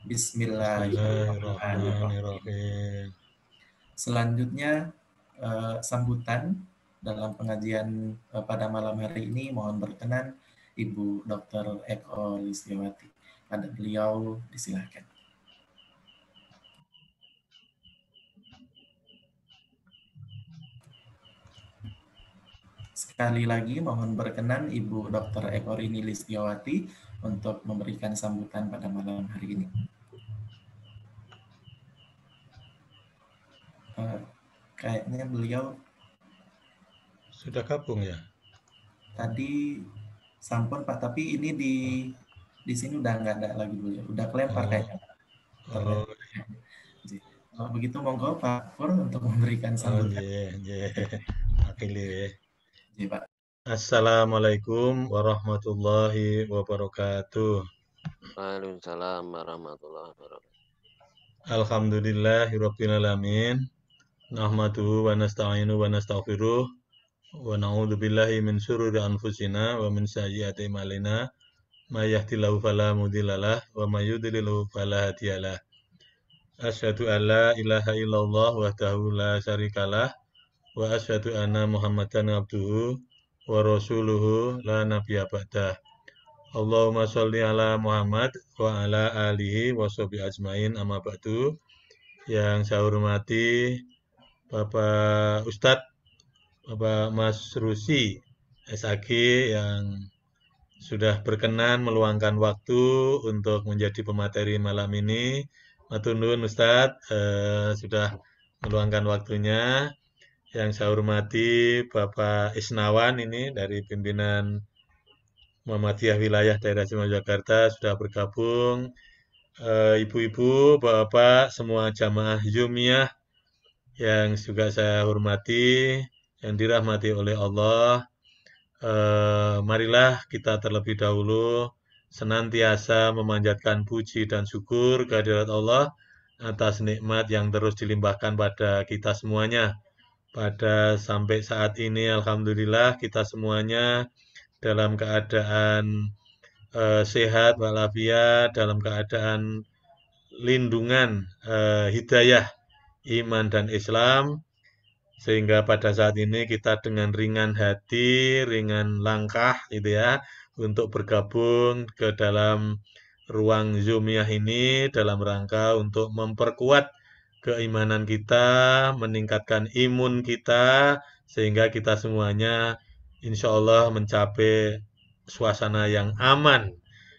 Bismillahirrahmanirrahim. Bismillahirrahmanirrahim. Selanjutnya sambutan dalam pengajian pada malam hari ini mohon berkenan Ibu Dr. Eko Listiawati. Pada beliau disilahkan. Sekali lagi mohon berkenan Ibu Dr. Eko Rini Listiawati untuk memberikan sambutan pada malam hari ini. Kayaknya beliau sudah gabung ya? Tadi sampun Pak, tapi ini di sini udah nggak ada lagi beliau, udah kelempar kayaknya Pak. Oh, Kalau begitu monggo Pak Pur untuk memberikan sambutan. Akili. Ji, Pak. Assalamualaikum warahmatullahi wabarakatuh. Waalaikumsalam warahmatullahi wabarakatuh. Alhamdulillahirabbil alamin. Nahmaduhu wa nasta'inu wa nastaghfiruh wa na'udzu billahi min syururi anfusina wa min sayyiati a'malina. May yahdihillahu fala mudhillalah wa may yudhlil fala hadiyalah. Asyhadu an la ilaha illallah wahdahu la syarikalah wa asyhadu anna Muhammadan abduhu wa rasuluhu la nabiyya ba'dah. Allahumma sholli ala Muhammad wa ala alihi wa sahbihi ajmain amma ba'du. Yang saya hormati Bapak Ustadz, Bapak Mas Rusi SAG yang sudah berkenan meluangkan waktu untuk menjadi pemateri malam ini. Matur nuwun Ustadz, sudah meluangkan waktunya. Yang saya hormati Bapak Isnawan ini dari pimpinan Muhammadiyah Wilayah Daerah Istimewa Yogyakarta sudah bergabung. Ibu-ibu, bapak, semua jamaah Yumiyah yang juga saya hormati, yang dirahmati oleh Allah. Marilah kita terlebih dahulu senantiasa memanjatkan puji dan syukur kehadirat Allah atas nikmat yang terus dilimpahkan pada kita semuanya. Pada sampai saat ini, alhamdulillah kita semuanya dalam keadaan sehat walafiat, dalam keadaan lindungan hidayah iman dan Islam, sehingga pada saat ini kita dengan ringan hati, ringan langkah gitu ya, untuk bergabung ke dalam ruang Zoomiyah ini dalam rangka untuk memperkuat keimanan kita, meningkatkan imun kita, sehingga kita semuanya insya Allah mencapai suasana yang aman.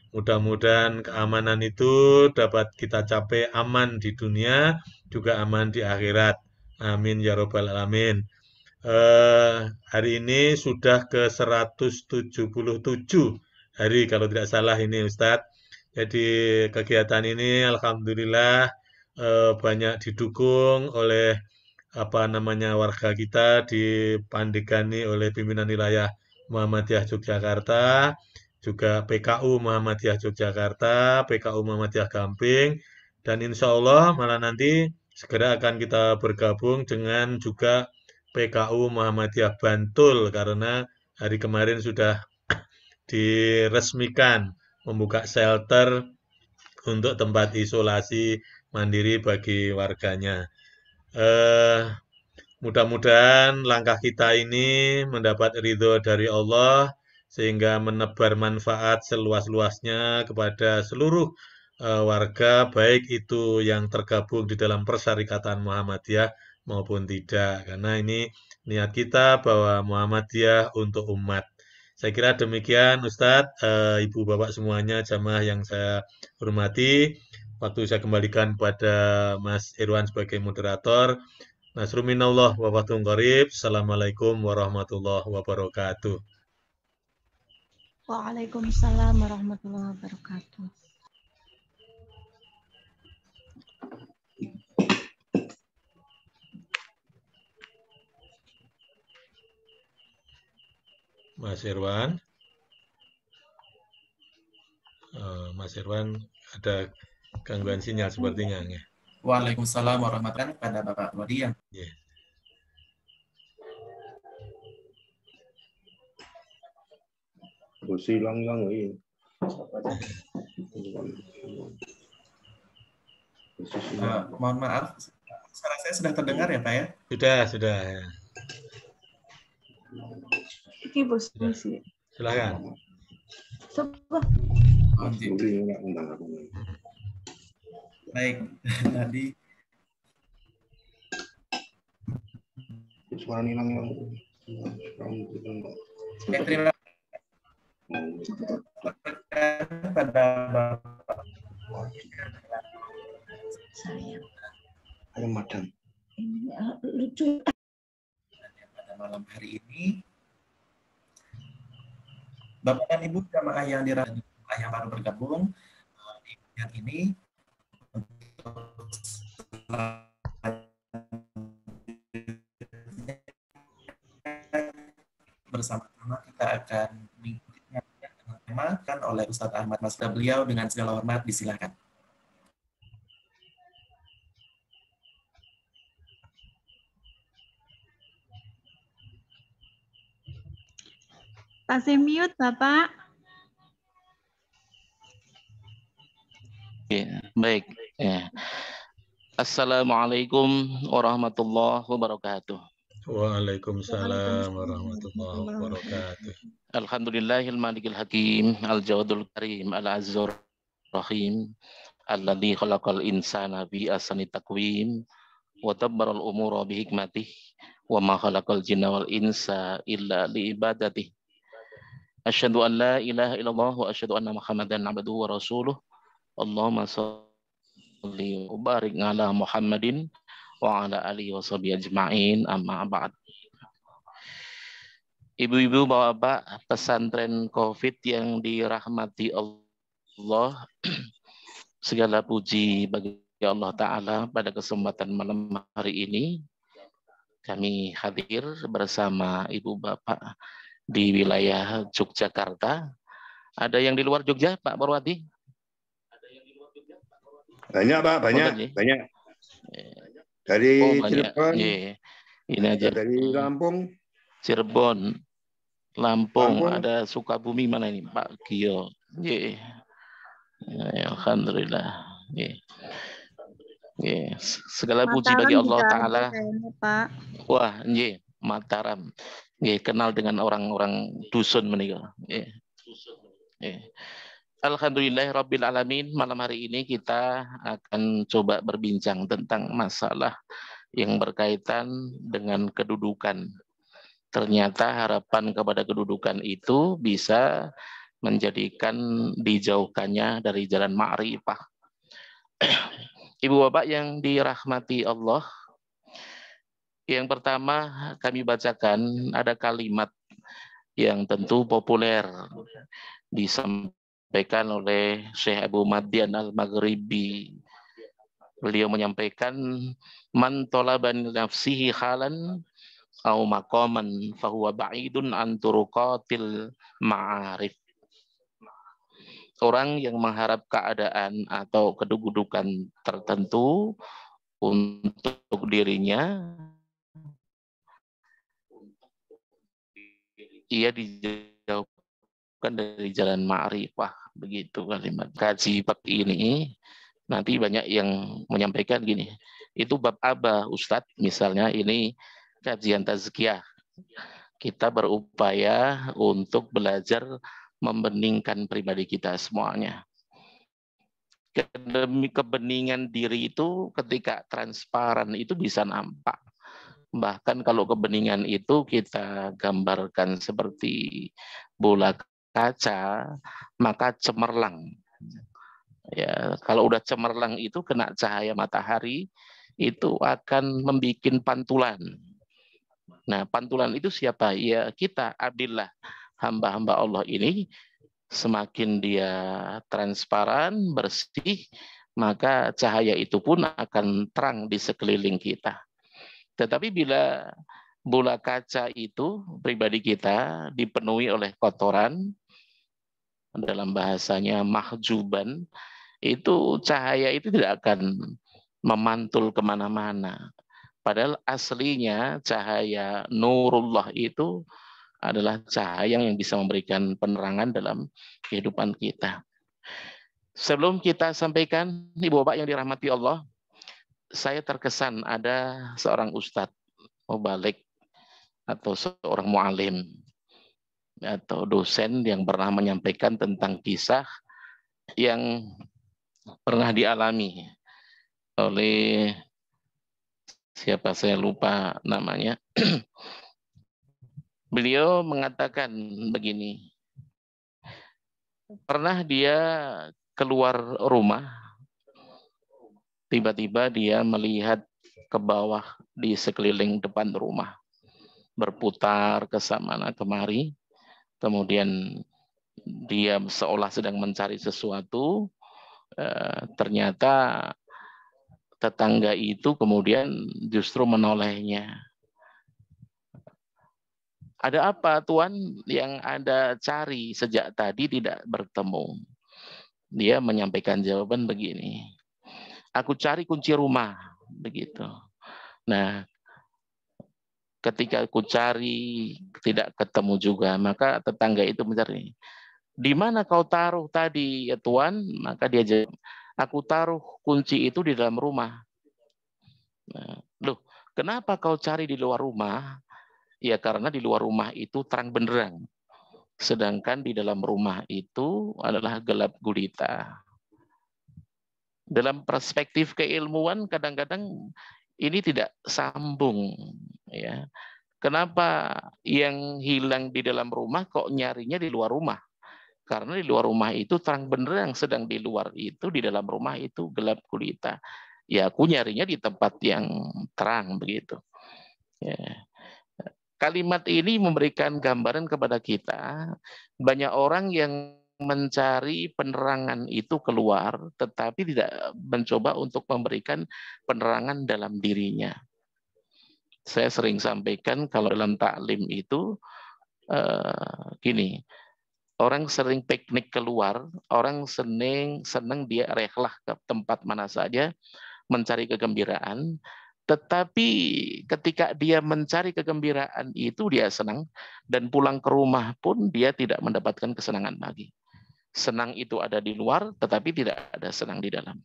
Mudah-mudahan keamanan itu dapat kita capai aman di dunia, juga aman di akhirat. Amin ya robbal alamin. Hari ini sudah ke 177 hari kalau tidak salah ini Ustadz. Jadi kegiatan ini alhamdulillah banyak didukung oleh apa namanya warga kita, dipandegani oleh pimpinan wilayah Muhammadiyah Yogyakarta, juga PKU Muhammadiyah Yogyakarta, PKU Muhammadiyah Gamping, dan insya Allah malah nanti segera akan kita bergabung dengan juga PKU Muhammadiyah Bantul karena hari kemarin sudah diresmikan membuka shelter untuk tempat isolasi mandiri bagi warganya. Mudah-mudahan langkah kita ini mendapat ridho dari Allah sehingga menebar manfaat seluas-luasnya kepada seluruh warga, baik itu yang tergabung di dalam Persyarikatan Muhammadiyah maupun tidak. Karena ini niat kita bahwa Muhammadiyah untuk umat. Saya kira demikian Ustadz, Ibu Bapak semuanya, jamaah yang saya hormati. Waktu saya kembalikan kepada Mas Irwan sebagai moderator. Nasrun minallah wa fathun qarib. Assalamualaikum warahmatullahi wabarakatuh. Waalaikumsalam warahmatullahi wabarakatuh. Mas Irwan. Mas Irwan ada gangguan sinyal sepertinya. Waalaikumsalam warahmatullahi wabarakatuh pada Bapak Wadian. Yeah. Hilang ini. Mohon maaf, suara saya sudah terdengar ya Pak ya? Sudah. Iki bos misi. Silakan. Coba. Baik, tadi Suara hilang. terima kasih pada Bapak Sayang. Ayo madam. Ini lucu. pada malam hari ini. Bapak dan Ibu jamaah yang dirahmati Allah yang baru bergabung di yang ini bersama-sama kita akan mengikuti yang ditemakan oleh Ustadz Ahmad Masda. Beliau dengan segala hormat disilakan. Kasih mute, Bapak. Baik. Assalamualaikum warahmatullahi wabarakatuh. Waalaikumsalam warahmatullahi wabarakatuh. Alhamdulillahil malikil hakim, al-jawadul karim, al-azzur rahim, alladhi khalaqal insana bi ahsani taqwim, wa dabbaral umura bi hikmatih, wa ma khalaqal jinna wal insa illa li ibadatihi. Asyhadu an la ilaha illallah wa asyhadu anna Muhammadan abduhu wa rasuluh. Allahumma sholli wa barik ala Muhammadin wa ala alihi wa sahbihi ajma'in, amma ba'd. Ibu-ibu, bapak-bapak, pesantren COVID yang dirahmati Allah, segala puji bagi Allah Ta'ala. Pada kesempatan malam hari ini kami hadir bersama ibu bapak di wilayah Yogyakarta. Ada yang di luar Jogja, Pak Barwati? Banyak Pak, banyak. Dari Cirebon, ini aja. dari Lampung, Cirebon, Lampung, ada Sukabumi, mana ini Pak Gio? Alhamdulillah. Segala puji bagi Allah Ta'ala. Wah, Mataram. Kenal dengan orang-orang dusun menikah. Alhamdulillahirabbil alamin. Malam hari ini kita akan coba berbincang tentang masalah yang berkaitan dengan kedudukan. Ternyata harapan kepada kedudukan itu bisa menjadikan dijauhkannya dari jalan ma'rifah. Ibu bapak yang dirahmati Allah, yang pertama kami bacakan ada kalimat yang tentu populer disampaikan oleh Syekh Abu Madian Al-Maghribi. Beliau menyampaikan, man tolaban nafsihi halan au maqaman fahuwa ba'idun an turuqatil ma'arif. Orang yang mengharap keadaan atau kedudukan tertentu untuk dirinya, ia dijauhkan dari jalan ma'rifah. Begitu kalimat. Kaji bab ini nanti banyak yang menyampaikan gini, itu bab apa Ustadz? Misalnya ini kajian tazkiyah. Kita berupaya untuk belajar membeningkan pribadi kita semuanya. Kebeningan diri itu ketika transparan itu bisa nampak. Bahkan kalau kebeningan itu kita gambarkan seperti bola kaca, maka cemerlang. Ya, kalau udah cemerlang itu kena cahaya matahari, itu akan membuat pantulan. Nah, pantulan itu siapa? Ya kita, abdillah, hamba-hamba Allah ini. Semakin dia transparan, bersih, maka cahaya itu pun akan terang di sekeliling kita. Tetapi bila bola kaca itu, pribadi kita dipenuhi oleh kotoran, dalam bahasanya mahjuban, itu cahaya itu tidak akan memantul kemana-mana. Padahal aslinya cahaya nurullah itu adalah cahaya yang bisa memberikan penerangan dalam kehidupan kita. Sebelum kita sampaikan, ibu bapak yang dirahmati Allah, saya terkesan ada seorang ustadz mubalik atau seorang mu'alim atau dosen yang pernah menyampaikan tentang kisah yang pernah dialami oleh siapa saya lupa namanya. Beliau mengatakan begini, pernah dia keluar rumah, tiba-tiba dia melihat ke bawah di sekeliling depan rumah, berputar ke sana kemari, kemudian dia seolah sedang mencari sesuatu, ternyata tetangga itu kemudian justru menolehnya. Ada apa Tuan yang Anda cari sejak tadi tidak bertemu? Dia menyampaikan jawaban begini, aku cari kunci rumah, begitu. Nah, ketika aku cari tidak ketemu juga, maka tetangga itu mencari, di mana kau taruh tadi ya Tuan? Maka dia jawab, aku taruh kunci itu di dalam rumah. Nah, loh, kenapa kau cari di luar rumah? Ya karena di luar rumah itu terang benderang, sedangkan di dalam rumah itu adalah gelap gulita. Dalam perspektif keilmuan kadang-kadang ini tidak sambung, ya. Kenapa yang hilang di dalam rumah kok nyarinya di luar rumah? Karena di luar rumah itu terang benderang, sedang di luar itu di dalam rumah itu gelap gulita. Ya aku nyarinya di tempat yang terang begitu. Ya. Kalimat ini memberikan gambaran kepada kita, banyak orang yang mencari penerangan itu keluar, tetapi tidak mencoba untuk memberikan penerangan dalam dirinya. Saya sering sampaikan kalau dalam taklim itu, gini, orang sering piknik keluar, orang seneng dia rehlah ke tempat mana saja, mencari kegembiraan, tetapi ketika dia mencari kegembiraan itu dia senang, dan pulang ke rumah pun dia tidak mendapatkan kesenangan lagi. Senang itu ada di luar, tetapi tidak ada senang di dalam.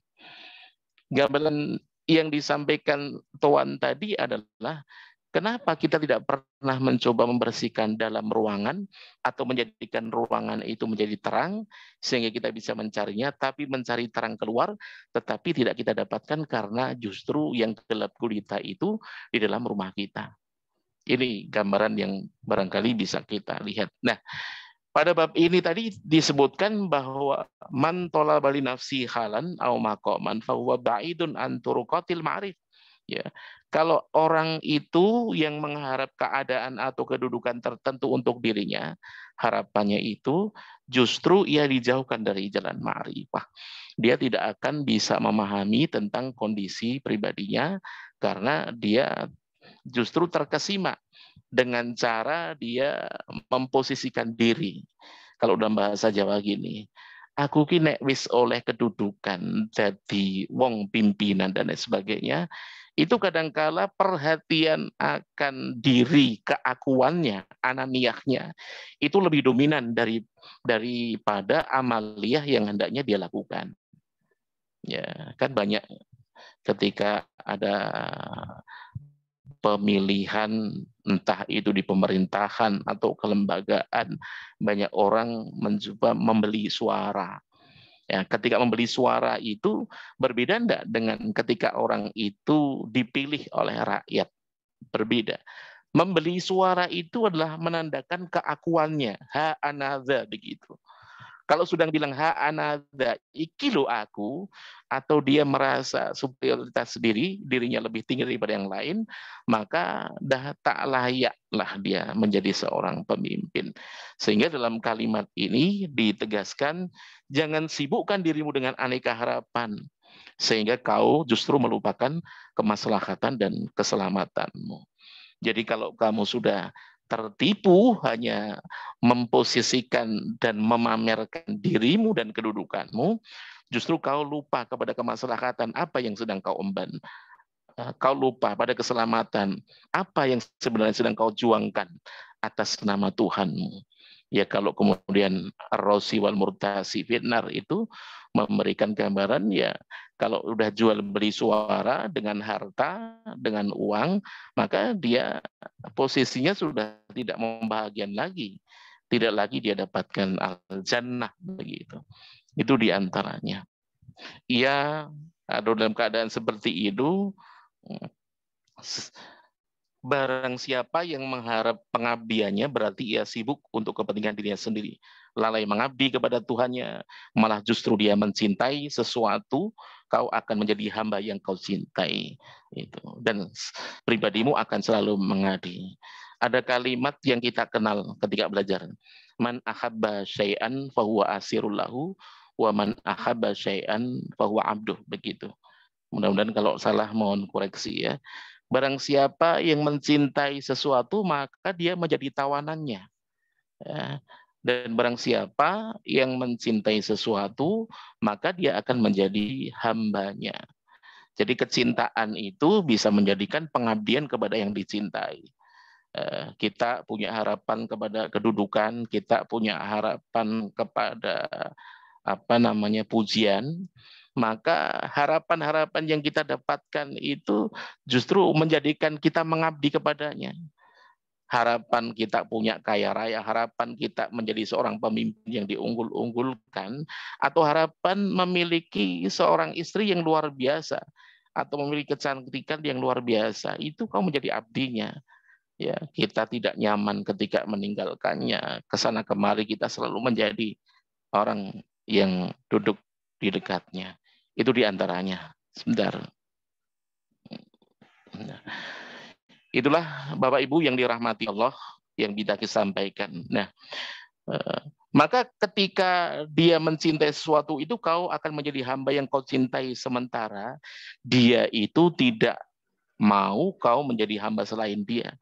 Gambaran yang disampaikan Tuan tadi adalah, kenapa kita tidak pernah mencoba membersihkan dalam ruangan atau menjadikan ruangan itu menjadi terang sehingga kita bisa mencarinya, tapi mencari terang keluar tetapi tidak kita dapatkan karena justru yang gelap gulita itu di dalam rumah kita. Ini gambaran yang barangkali bisa kita lihat. Nah, pada bab ini tadi disebutkan bahwa man talaba li nafsi halan aw maqaman fa huwa ba'idun an turuqatil ma'rif. Ya, kalau orang itu yang mengharap keadaan atau kedudukan tertentu untuk dirinya, harapannya itu justru ia dijauhkan dari jalan ma'rifah. Dia tidak akan bisa memahami tentang kondisi pribadinya karena dia justru terkesima dengan cara dia memposisikan diri. Kalau dalam bahasa Jawa gini, aku ki nek wis oleh kedudukan jadi wong pimpinan dan lain sebagainya, itu kadangkala perhatian akan diri, keakuannya, ananiyahnya itu lebih dominan daripada amaliyah yang hendaknya dia lakukan. Ya, kan banyak ketika ada pemilihan entah itu di pemerintahan atau kelembagaan, banyak orang mencoba membeli suara. Ya, ketika membeli suara itu berbeda enggak dengan ketika orang itu dipilih oleh rakyat? Berbeda. Membeli suara itu adalah menandakan keakuannya, ha anadza begitu. Kalau sudah bilang ha anadza, iki lo aku, atau dia merasa superioritas sendiri, dirinya lebih tinggi daripada yang lain, maka dah tak layaklah dia menjadi seorang pemimpin. Sehingga dalam kalimat ini ditegaskan, jangan sibukkan dirimu dengan aneka harapan, sehingga kau justru melupakan kemaslahatan dan keselamatanmu. Jadi kalau kamu sudah tertipu hanya memposisikan dan memamerkan dirimu dan kedudukanmu, justru kau lupa kepada kemaslahatan apa yang sedang kau emban. Kau lupa pada keselamatan apa yang sebenarnya sedang kau juangkan atas nama Tuhanmu. Ya kalau kemudian ar-rasi wal murtasi finnar itu memberikan gambaran, ya Kalau udah jual beli suara dengan harta, dengan uang, maka dia posisinya sudah tidak membahagiakan lagi. Tidak lagi dia dapatkan al-jannah begitu. Itu diantaranya. Ia atau dalam keadaan seperti itu, barang siapa yang mengharap pengabdiannya berarti ia sibuk untuk kepentingan dirinya sendiri. Lalai mengabdi kepada Tuhannya, malah justru dia mencintai sesuatu, kau akan menjadi hamba yang kau cintai. Dan pribadimu akan selalu mengabdi. Ada kalimat yang kita kenal ketika belajar. Man ahabba syai'an fahuwa asirul lahu, wa man ahabba syai'an fahuwa abduh. Begitu. Mudah-mudahan kalau salah mohon koreksi ya. Barang siapa yang mencintai sesuatu, maka dia menjadi tawanannya. Ya. Dan barang siapa yang mencintai sesuatu, maka dia akan menjadi hambanya. Jadi kecintaan itu bisa menjadikan pengabdian kepada yang dicintai. Kita punya harapan kepada kedudukan, kita punya harapan kepada pujian, maka harapan-harapan yang kita dapatkan itu justru menjadikan kita mengabdi kepadanya. Harapan kita punya kaya raya, harapan kita menjadi seorang pemimpin yang diunggul-unggulkan, atau harapan memiliki seorang istri yang luar biasa, atau memiliki kecantikan yang luar biasa, itu kau menjadi abdinya. Ya, kita tidak nyaman ketika meninggalkannya. Kesana kemari kita selalu menjadi orang yang duduk di dekatnya. Itu diantaranya. Sebentar. Itulah Bapak Ibu yang dirahmati Allah yang bisa disampaikan. Nah, maka ketika dia mencintai sesuatu itu, kau akan menjadi hamba yang kau cintai, sementara dia itu tidak mau kau menjadi hamba selain dia.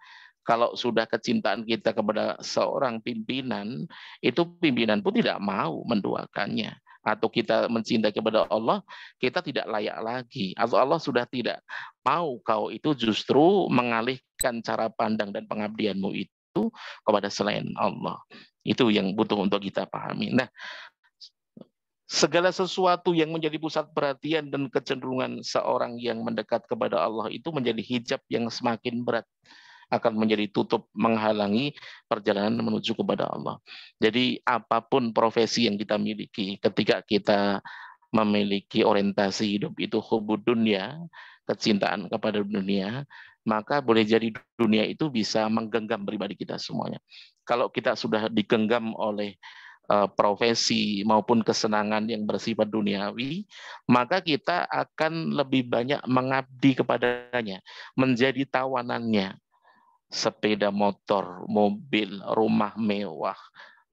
Kalau sudah kecintaan kita kepada seorang pimpinan, itu pimpinan pun tidak mau menduakannya. Atau kita mencintai kepada Allah, kita tidak layak lagi. Atau Allah sudah tidak mau kau itu justru mengalihkan cara pandang dan pengabdianmu itu kepada selain Allah. Itu yang butuh untuk kita pahami. Nah, segala sesuatu yang menjadi pusat perhatian dan kecenderungan seorang yang mendekat kepada Allah itu menjadi hijab yang semakin berat, akan menjadi tutup menghalangi perjalanan menuju kepada Allah. Jadi apapun profesi yang kita miliki, ketika kita memiliki orientasi hidup itu hubud dunia, kecintaan kepada dunia, maka boleh jadi dunia itu bisa menggenggam pribadi kita semuanya. Kalau kita sudah digenggam oleh profesi maupun kesenangan yang bersifat duniawi, maka kita akan lebih banyak mengabdi kepadanya, menjadi tawanannya. Sepeda motor, mobil, rumah mewah,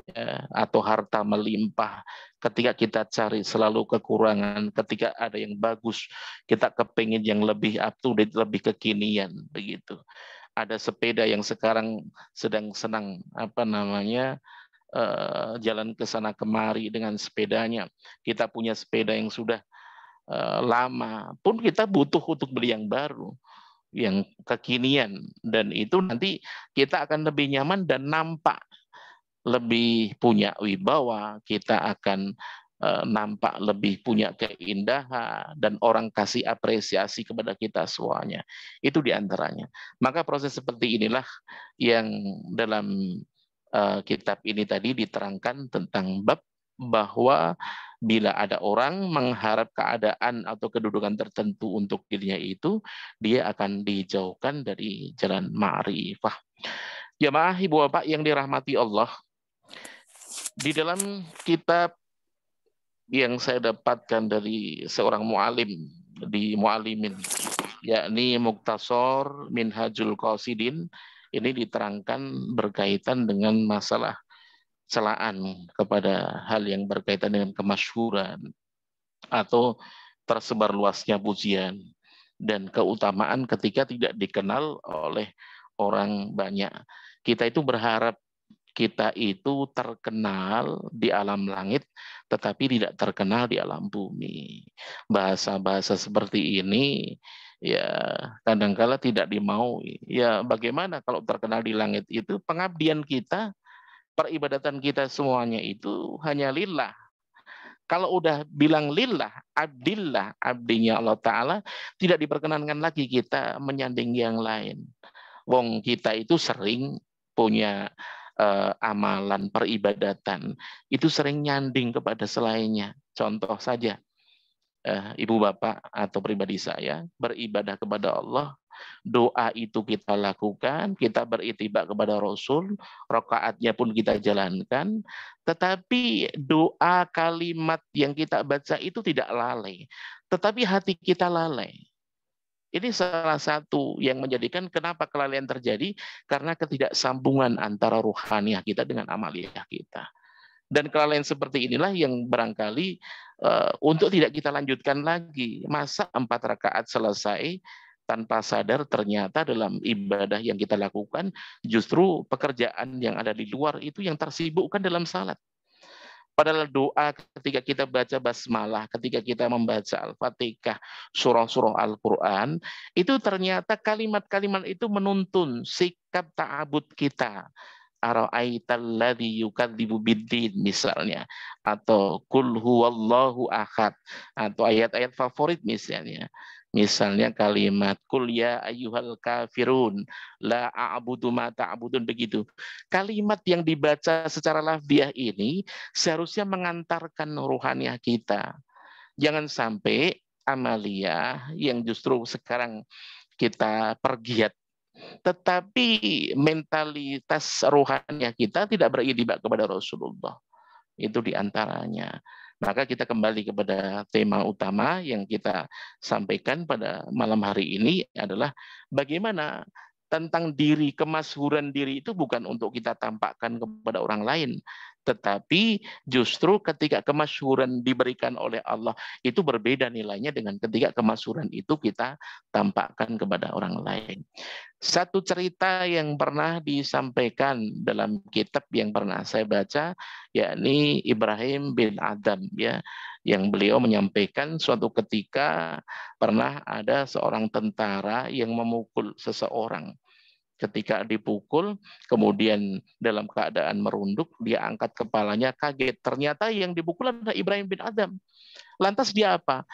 ya, atau harta melimpah. Ketika kita cari selalu kekurangan, ketika ada yang bagus, kita kepingin yang lebih up to date, lebih kekinian, begitu. Ada sepeda yang sekarang sedang senang jalan ke sana kemari dengan sepedanya. Kita punya sepeda yang sudah lama, pun kita butuh untuk beli yang baru, yang kekinian, dan itu nanti kita akan lebih nyaman dan nampak lebih punya wibawa, kita akan nampak lebih punya keindahan dan orang kasih apresiasi kepada kita semuanya. Itu diantaranya. Maka proses seperti inilah yang dalam kitab ini tadi diterangkan tentang bab bahwa bila ada orang mengharap keadaan atau kedudukan tertentu untuk dirinya itu, dia akan dijauhkan dari jalan ma'rifah. Jamaah Ibu Bapak yang dirahmati Allah, di dalam kitab yang saya dapatkan dari seorang mu'alim di Mu'alimin, yakni Mukhtasar Minhajul Qasidin, ini diterangkan berkaitan dengan masalah celaan kepada hal yang berkaitan dengan kemasyhuran atau tersebar luasnya pujian dan keutamaan ketika tidak dikenal oleh orang banyak. Kita itu berharap kita itu terkenal di alam langit tetapi tidak terkenal di alam bumi. Bahasa-bahasa seperti ini ya kadang-kala tidak dimaui. Ya bagaimana kalau terkenal di langit itu, pengabdian kita, peribadatan kita semuanya itu hanya lillah. Kalau udah bilang lillah, abdillah, abdinya Allah Ta'ala, tidak diperkenankan lagi kita menyanding yang lain. Wong kita itu sering punya amalan peribadatan, itu sering nyanding kepada selainnya. Contoh saja, ibu bapak atau pribadi saya beribadah kepada Allah, doa itu kita lakukan, kita beritibak kepada Rasul, rakaatnya pun kita jalankan, tetapi doa kalimat yang kita baca itu tidak lalai, tetapi hati kita lalai. Ini salah satu yang menjadikan kenapa kelalaian terjadi, karena ketidaksambungan antara ruhaniah kita dengan amaliyah kita. Dan kelalaian seperti inilah yang barangkali untuk tidak kita lanjutkan lagi. Masa 4 rakaat selesai tanpa sadar ternyata dalam ibadah yang kita lakukan justru pekerjaan yang ada di luar itu yang tersibukkan dalam salat. Padahal doa ketika kita baca basmalah, ketika kita membaca Al-Fatihah, surah-surah Al-Quran, itu ternyata kalimat-kalimat itu menuntun sikap ta'abud kita. Ara'aitalladzi yukadzibu biddin misalnya, atau kul huwallahu ahad, atau ayat-ayat favorit misalnya. Misalnya kalimat kul ya ayyuhal kafirun la a'budu ma ta'budun, begitu. Kalimat yang dibaca secara lafziah ini seharusnya mengantarkan ruhaniah kita. Jangan sampai amaliyah yang justru sekarang kita pergiat, tetapi mentalitas rohaniah kita tidak beritibak kepada Rasulullah. Itu diantaranya. Maka kita kembali kepada tema utama yang kita sampaikan pada malam hari ini adalah bagaimana tentang diri, kemasyhuran diri itu bukan untuk kita tampakkan kepada orang lain, tetapi justru ketika kemasyhuran diberikan oleh Allah itu berbeda nilainya dengan ketika kemasyhuran itu kita tampakkan kepada orang lain. Satu cerita yang pernah disampaikan dalam kitab yang pernah saya baca, yakni Ibrahim bin Adham, ya, yang beliau menyampaikan suatu ketika pernah ada seorang tentara yang memukul seseorang. Ketika dipukul, kemudian dalam keadaan merunduk, dia angkat kepalanya, kaget. Ternyata yang dipukul adalah Ibrahim bin Adham. Lantas dia apa?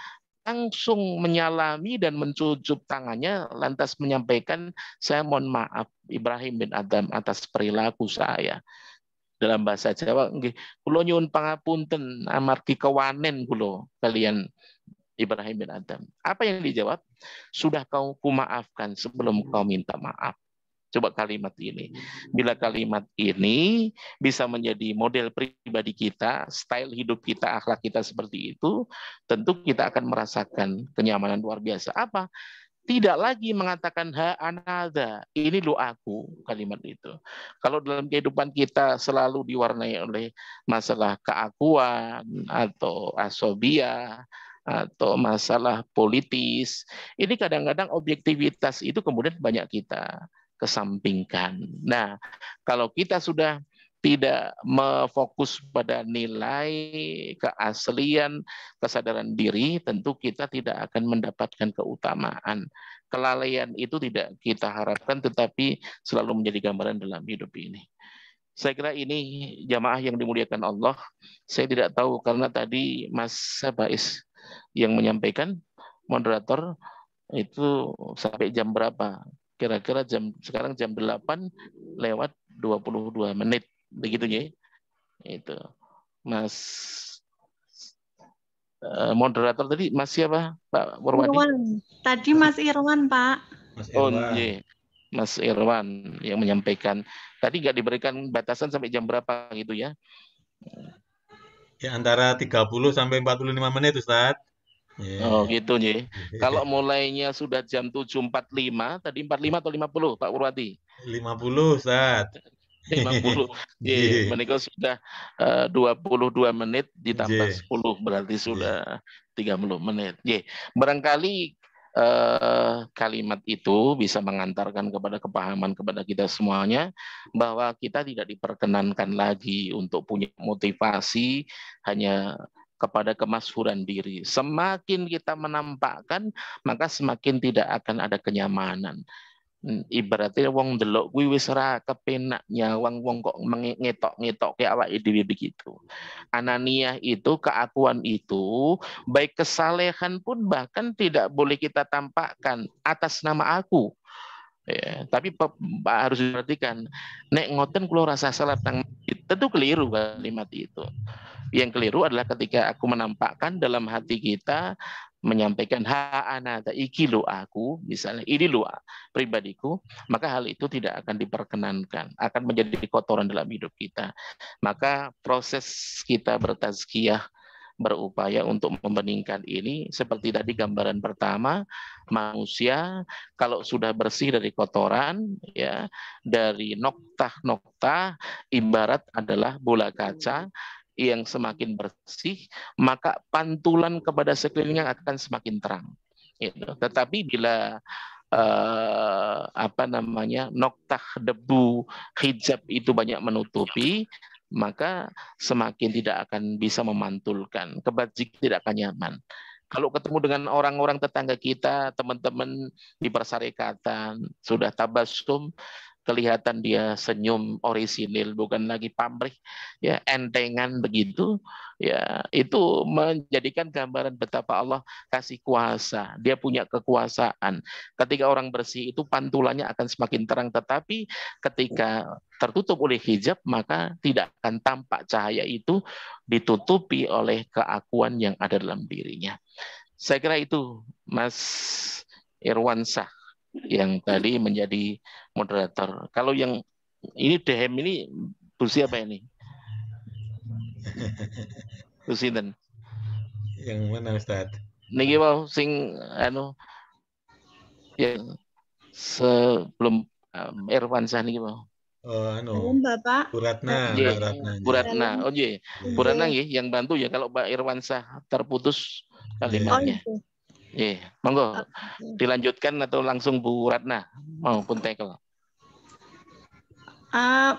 Langsung menyalami dan mencucup tangannya, lantas menyampaikan, saya mohon maaf Ibrahim bin Adham atas perilaku saya. Dalam bahasa Jawa, nggih, kula nyuwun pangapunten amargi kewanen kula kalian Ibrahim bin Adham. Apa yang dijawab? Sudah kau kumaafkan sebelum kau minta maaf. Coba kalimat ini. Bila kalimat ini bisa menjadi model pribadi kita, style hidup kita, akhlak kita seperti itu, tentu kita akan merasakan kenyamanan luar biasa. Apa? Tidak lagi mengatakan ha anada, ini lo aku, kalimat itu. Kalau dalam kehidupan kita selalu diwarnai oleh masalah keakuan atau asobia atau masalah politis, ini kadang-kadang objektivitas itu kemudian banyak kita kesampingkan. Nah, kalau kita sudah tidak memfokus pada nilai, keaslian, kesadaran diri, tentu kita tidak akan mendapatkan keutamaan. Kelalaian itu tidak kita harapkan, tetapi selalu menjadi gambaran dalam hidup ini. Saya kira ini jamaah yang dimuliakan Allah. Saya tidak tahu karena tadi Mas Sabais yang menyampaikan, moderator, itu sampai jam berapa? Kira-kira sekarang jam 8 lewat 22 menit. Begitu ya. Itu. Mas moderator tadi Mas siapa? Pak Purwadi? Irwan. Tadi Mas Irwan, Pak. Mas Irwan. Oh, iya. Mas Irwan yang menyampaikan. Tadi nggak diberikan batasan sampai jam berapa gitu ya? Ya antara 30 sampai 45 menit, Ustaz. Yeah. Oh gitu nih. Kalau mulainya sudah jam 7.45, tadi 45 atau 50 Pak Purwadi? 50 Ustaz. 50. Yeah. Menikah sudah 22 menit ditambah 10 berarti sudah 30 menit. Yeah. Barangkali kalimat itu bisa mengantarkan kepada kepahaman kepada kita semuanya bahwa kita tidak diperkenankan lagi untuk punya motivasi hanya kepada kemasyhuran diri. Semakin kita menampakkan, maka semakin tidak akan ada kenyamanan. Ibaratnya wong delok kuwi wis ora kepenak nyawang wong kok ngetok-ngetok kayak awake dhewe begitu. Ananiah itu, keakuan itu, baik kesalehan pun bahkan tidak boleh kita tampakkan atas nama aku. Ya, tapi harus diperhatikan, nek ngoten kula rasa salah nang tentu keliru kalimat itu. Yang keliru adalah ketika aku menampakkan dalam hati kita, menyampaikan ana iki lo aku, misalnya ini lo pribadiku, maka hal itu tidak akan diperkenankan, akan menjadi kotoran dalam hidup kita. Maka proses kita bertazkiyah, berupaya untuk membeningkan ini, seperti tadi gambaran pertama, manusia kalau sudah bersih dari kotoran, ya, dari noktah-noktah, ibarat adalah bola kaca yang semakin bersih, maka pantulan kepada sekelilingnya akan semakin terang. Gitu. Tetapi bila noktah debu hijab itu banyak menutupi, maka semakin tidak akan bisa memantulkan, kebajikan tidak akan nyaman. Kalau ketemu dengan orang-orang tetangga kita, teman-teman di persarekatan, sudah tabasum, kelihatan dia senyum orisinil, bukan lagi pamrih, ya, entengan begitu, ya, itu menjadikan gambaran betapa Allah kasih kuasa, dia punya kekuasaan. Ketika orang bersih itu pantulannya akan semakin terang, tetapi ketika tertutup oleh hijab, maka tidak akan tampak cahaya itu, ditutupi oleh keakuan yang ada dalam dirinya. Saya kira itu, Mas Irwansyah, yang tadi menjadi moderator. Kalau yang ini Dehem ini Bu siapa ini? Bu sinten? Yang mana Ustaz? Niki mau sing yang sebelum Irwansyah niki mau. Bapak. Bu Ratna, Mbak Ratna. Bu Ratna. Oh iya. Bu Ratna nggih yang bantu ya kalau Mbak Irwansyah terputus kalimatnya. Iya, monggo dilanjutkan atau langsung Bu Ratna maupun tackle.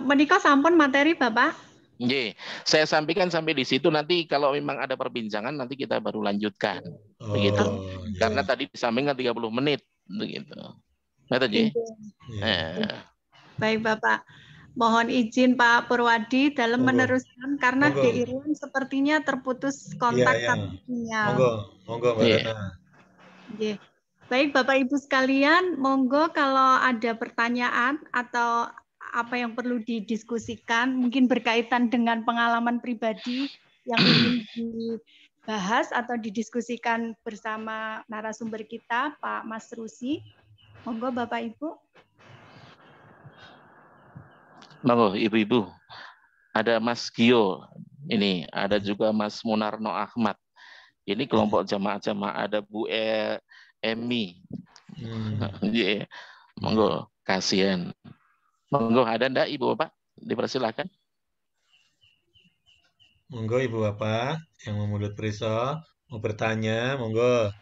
Menika sampun materi Bapak. Iya, saya sampaikan sampai di situ, nanti kalau memang ada perbincangan nanti kita baru lanjutkan. Begitu. Karena tadi disampaikan 30 menit begitu. Betul, Ji? Baik Bapak. Mohon izin Pak Purwadi dalam meneruskan karena di Irwan sepertinya terputus kontak sinyal. Monggo Mbak Ratna. Baik Bapak Ibu sekalian, monggo kalau ada pertanyaan atau apa yang perlu didiskusikan, mungkin berkaitan dengan pengalaman pribadi yang ingin dibahas atau didiskusikan bersama narasumber kita, Pak Mas Rusi. Monggo Bapak Ibu. Monggo Ibu-ibu. Ada Mas Gio, ini ada juga Mas Munarno Ahmad. Ini kelompok jamaah-jamaah, ada Bu Emi. Monggo, kasihan. Monggo, ada ndak Ibu Bapak? Dipersilakan. Monggo Ibu Bapak yang mau mulut periso, mau bertanya, monggo.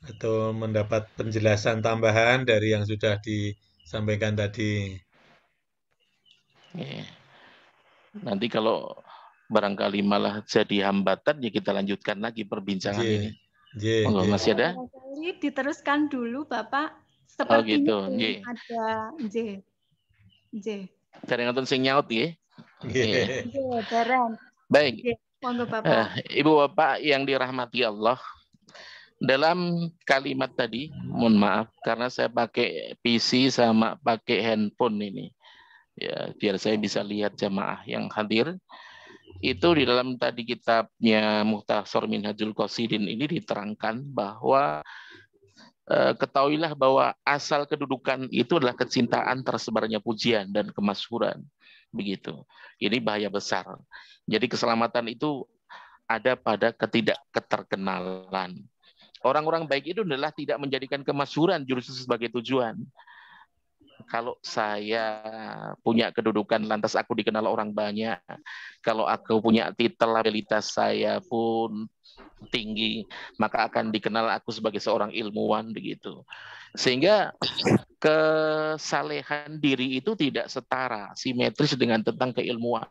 Atau mendapat penjelasan tambahan dari yang sudah disampaikan tadi. Nanti kalau barangkali malah jadi hambatan, ya kita lanjutkan lagi perbincangan ini. Monggo, masih ada? Diteruskan dulu Bapak. Sepertinya ada Cari nonton sing nyaut ya. Baik. Monggo Bapak. Ibu Bapak yang dirahmati Allah, dalam kalimat tadi, mohon maaf karena saya pakai PC sama pakai handphone ini. Ya, biar saya bisa lihat jamaah yang hadir. Itu di dalam tadi kitabnya Mukhtasar Minhajul Qasidin ini diterangkan bahwa ketahuilah bahwa asal kedudukan itu adalah kecintaan tersebarnya pujian dan kemasyhuran. Begitu. Ini bahaya besar. Jadi keselamatan itu ada pada ketidakketerkenalan. Orang-orang baik itu adalah tidak menjadikan kemasyhuran justru sebagai tujuan. Kalau saya punya kedudukan lantas aku dikenal orang banyak, kalau aku punya titel abilitas saya pun tinggi, maka akan dikenal aku sebagai seorang ilmuwan begitu. Sehingga kesalehan diri itu tidak setara, simetris dengan tentang keilmuan.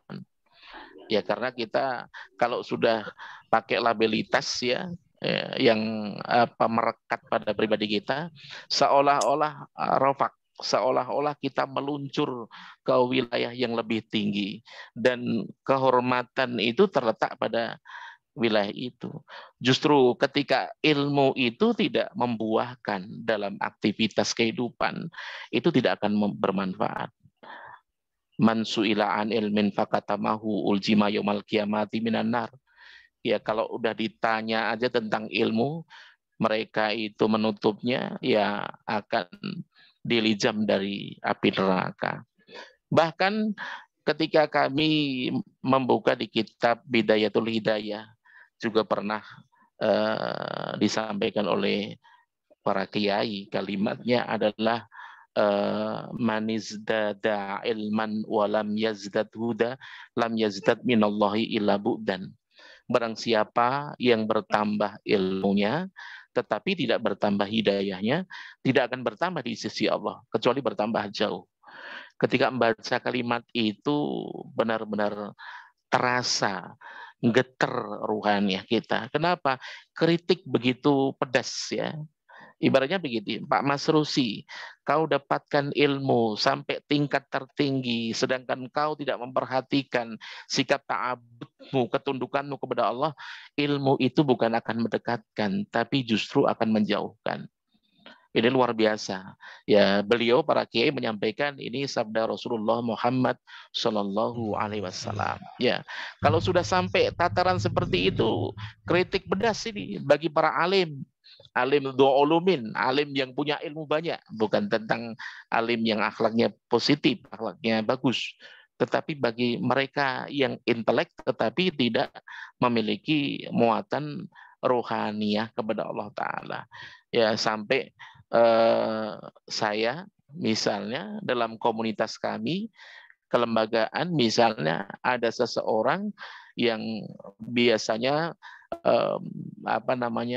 Ya karena kita kalau sudah pakai labelitas ya yang merekat pada pribadi kita, seolah-olah rofak, seolah-olah kita meluncur ke wilayah yang lebih tinggi, dan kehormatan itu terletak pada wilayah itu. Justru ketika ilmu itu tidak membuahkan dalam aktivitas kehidupan, itu tidak akan bermanfaat. Man su'ila an ilmin fakatamahu uljima yaumal qiyamati minan nar. Ya, kalau udah ditanya aja tentang ilmu, mereka itu menutupnya, ya akan dilijam dari api neraka. Bahkan ketika kami membuka di kitab Bidayatul Hidayah, juga pernah disampaikan oleh para kiai, kalimatnya adalah manizdada ilman walam yazdad huda lam yazdad minallahi illa bu'dan. Barang siapa yang bertambah ilmunya tetapi tidak bertambah hidayahnya, tidak akan bertambah di sisi Allah kecuali bertambah jauh. Ketika membaca kalimat itu benar-benar terasa geter ruhaniah kita. Kenapa? Kritik begitu pedas ya. Ibaratnya begitu, Pak Mas Rusi, kau dapatkan ilmu sampai tingkat tertinggi, sedangkan kau tidak memperhatikan sikap ta'abudmu, ketundukanmu kepada Allah, ilmu itu bukan akan mendekatkan, tapi justru akan menjauhkan. Ini luar biasa. Ya, beliau para kiai menyampaikan ini sabda Rasulullah Muhammad Shallallahu Alaihi Wasallam. Ya, kalau sudah sampai tataran seperti itu, kritik pedas ini bagi para alim. Alim do'olumin, alim yang punya ilmu banyak, bukan tentang alim yang akhlaknya positif, akhlaknya bagus, tetapi bagi mereka yang intelek tetapi tidak memiliki muatan rohaniah kepada Allah Ta'ala. Ya, sampai saya misalnya dalam komunitas kami, kelembagaan misalnya ada seseorang yang biasanya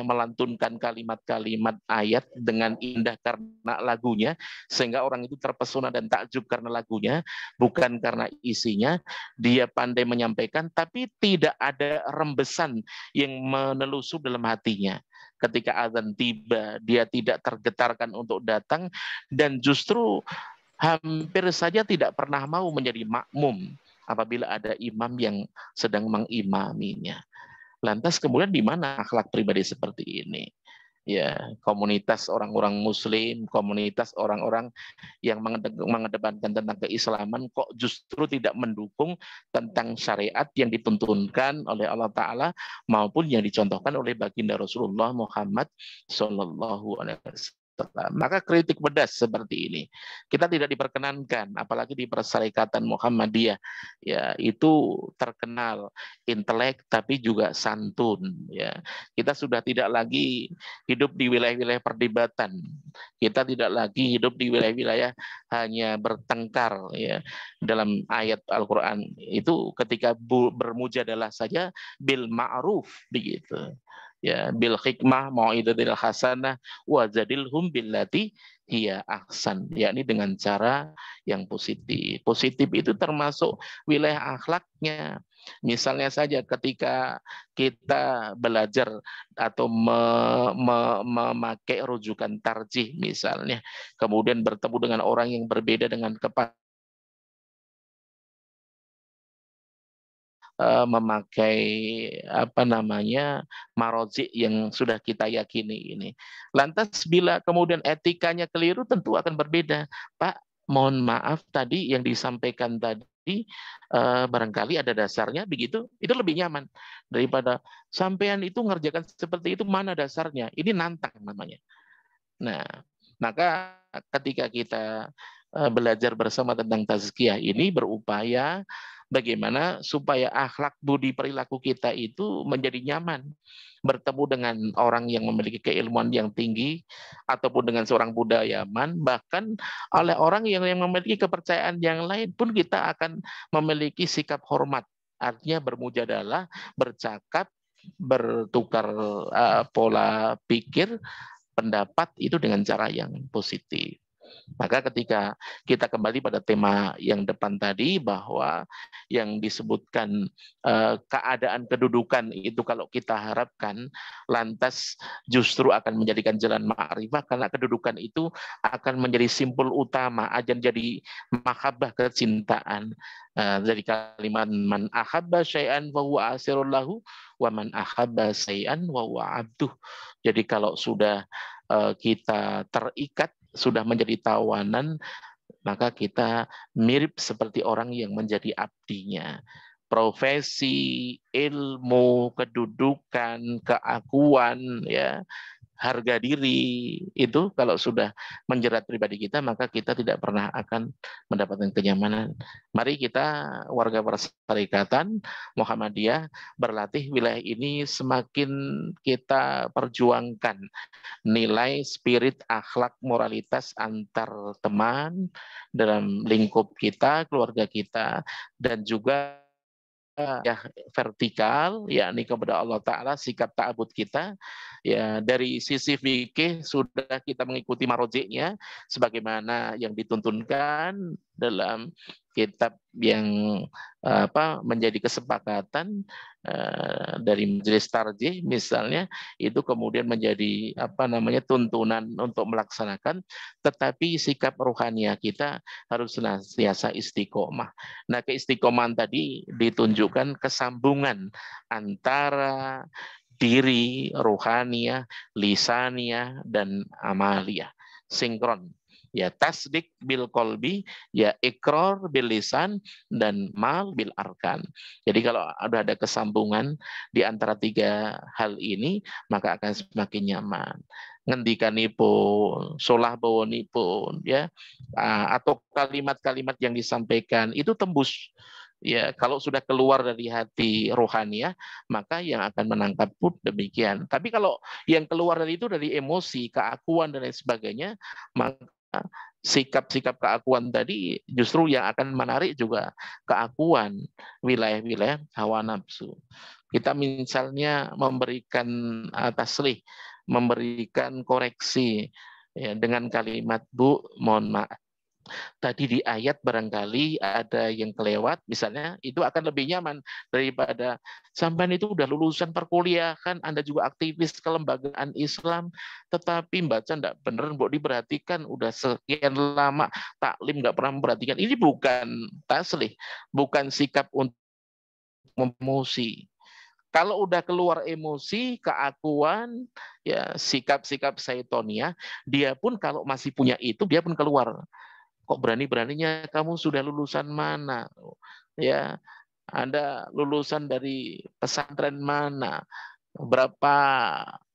melantunkan kalimat-kalimat ayat dengan indah karena lagunya, sehingga orang itu terpesona dan takjub karena lagunya, bukan karena isinya. Dia pandai menyampaikan tapi tidak ada rembesan yang menelusup dalam hatinya. Ketika azan tiba, dia tidak tergetarkan untuk datang, dan justru hampir saja tidak pernah mau menjadi makmum apabila ada imam yang sedang mengimaminya. Lantas kemudian di mana akhlak pribadi seperti ini? Ya, komunitas orang-orang muslim, komunitas orang-orang yang mengedepankan tentang keislaman kok justru tidak mendukung tentang syariat yang dituntunkan oleh Allah Ta'ala maupun yang dicontohkan oleh baginda Rasulullah Muhammad Sallallahu Alaihi Wasallam. Maka kritik pedas seperti ini kita tidak diperkenankan, apalagi di Perserikatan Muhammadiyah, ya itu terkenal intelek tapi juga santun. Ya, kita sudah tidak lagi hidup di wilayah-wilayah perdebatan, kita tidak lagi hidup di wilayah-wilayah hanya bertengkar. Ya, dalam ayat Al-Quran itu ketika bermujadalah saja bil ma'ruf begitu. Ya, bil hikmah mau'idatil hasanah wa zadilhum billati hiya ahsan, yakni dengan cara yang positif. Positif itu termasuk wilayah akhlaknya. Misalnya saja ketika kita belajar atau memakai rujukan tarjih misalnya, kemudian bertemu dengan orang yang berbeda dengan memakai marozi yang sudah kita yakini ini. Lantas bila kemudian etikanya keliru tentu akan berbeda. Pak, mohon maaf tadi yang disampaikan tadi barangkali ada dasarnya begitu, itu lebih nyaman daripada sampean itu ngerjakan seperti itu, mana dasarnya. Ini nantang namanya. Nah, maka ketika kita belajar bersama tentang tazkiyah ini, berupaya bagaimana supaya akhlak budi perilaku kita itu menjadi nyaman. Bertemu dengan orang yang memiliki keilmuan yang tinggi, ataupun dengan seorang budayawan, bahkan oleh orang yang memiliki kepercayaan yang lain pun kita akan memiliki sikap hormat. Artinya bermujadalah, bercakap, bertukar pola pikir, pendapat itu dengan cara yang positif. Maka ketika kita kembali pada tema yang depan tadi, bahwa yang disebutkan keadaan kedudukan itu kalau kita harapkan, lantas justru akan menjadikan jalan ma'rifah, karena kedudukan itu akan menjadi simpul utama, akan jadi mahabbah, kecintaan. Dari kalimat man ahabba syai'an wa huwa asirul lahu wa man ahabba syai'an wa huwa abduh. Jadi kalau sudah kita terikat, sudah menjadi tawanan, maka kita mirip seperti orang yang menjadi abdinya. Profesi, ilmu, kedudukan, keakuan, ya, harga diri, itu kalau sudah menjerat pribadi kita, maka kita tidak pernah akan mendapatkan kenyamanan. Mari kita warga Perserikatan Muhammadiyah berlatih wilayah ini, semakin kita perjuangkan nilai, spirit, akhlak, moralitas antar teman dalam lingkup kita, keluarga kita, dan juga ya vertikal, yakni kepada Allah Ta'ala, sikap ta'abud kita. Ya, dari sisi fikih sudah kita mengikuti marojiknya sebagaimana yang dituntunkan dalam kitab yang menjadi kesepakatan dari majelis tarjih misalnya, itu kemudian menjadi tuntunan untuk melaksanakan, tetapi sikap rohania kita harus senantiasa istiqomah. Nah, keistiqomahan tadi ditunjukkan kesambungan antara diri, rohania, lisania, dan amalia, sinkron. Ya tasdik bil kolbi, ya ikrar bil lisan, dan mal bil arkan. Jadi kalau ada kesambungan di antara tiga hal ini, maka akan semakin nyaman. Ngendikanipun, solah bawonipun, ya, atau kalimat-kalimat yang disampaikan itu tembus. Ya, kalau sudah keluar dari hati rohania, maka yang akan menangkap pun demikian. Tapi kalau yang keluar dari itu dari emosi, keakuan, dan lain sebagainya, maka sikap-sikap keakuan tadi justru yang akan menarik juga keakuan, wilayah-wilayah hawa nafsu. Kita misalnya memberikan taslih, memberikan koreksi, ya, dengan kalimat, Bu, mohon maaf, tadi di ayat barangkali ada yang kelewat, misalnya, itu akan lebih nyaman daripada sampean itu udah lulusan perkuliahan, Anda juga aktivis kelembagaan Islam, tetapi baca enggak bener, mbok diperhatikan udah sekian lama taklim nggak pernah memperhatikan. Ini bukan taslih, bukan sikap untuk emosi. Kalau udah keluar emosi, keakuan, ya sikap-sikap syaitoniyah, dia pun kalau masih punya itu, dia pun keluar. Kok berani-beraninya kamu sudah lulusan mana? Ya, Anda lulusan dari pesantren mana? Berapa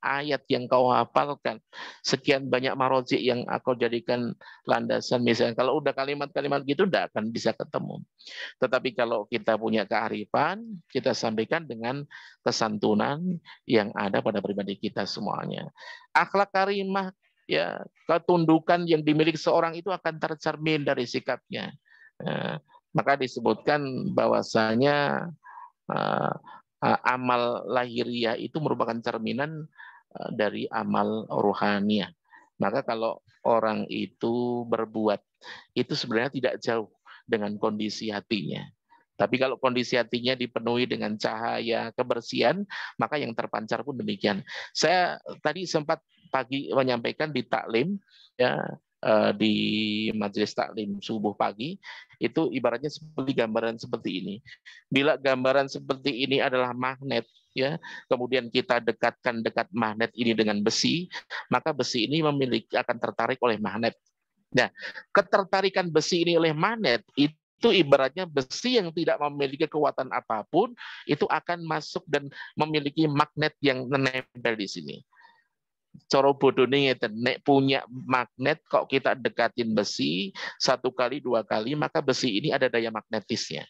ayat yang kau hafalkan? Sekian banyak marojik yang aku jadikan landasan misalnya. Kalau udah kalimat-kalimat gitu tidak akan bisa ketemu. Tetapi kalau kita punya kearifan, kita sampaikan dengan kesantunan yang ada pada pribadi kita semuanya. Akhlak karimah, ya, ketundukan yang dimiliki seorang itu akan tercermin dari sikapnya. Maka disebutkan bahwasanya amal lahiriah itu merupakan cerminan dari amal ruhaniah. Maka kalau orang itu berbuat, itu sebenarnya tidak jauh dengan kondisi hatinya. Tapi kalau kondisi hatinya dipenuhi dengan cahaya kebersihan, maka yang terpancar pun demikian. Saya tadi sempat pagi menyampaikan di taklim, ya, di majelis taklim subuh pagi, itu ibaratnya seperti gambaran seperti ini. Bila gambaran seperti ini adalah magnet, ya, kemudian kita dekatkan dekat magnet ini dengan besi, maka besi ini akan tertarik oleh magnet. Nah, ketertarikan besi ini oleh magnet itu ibaratnya besi yang tidak memiliki kekuatan apapun, itu akan masuk dan memiliki magnet yang menempel di sini. Coro bodone ngeten, nek punya magnet kok kita dekatin besi 1 kali 2 kali, maka besi ini ada daya magnetisnya.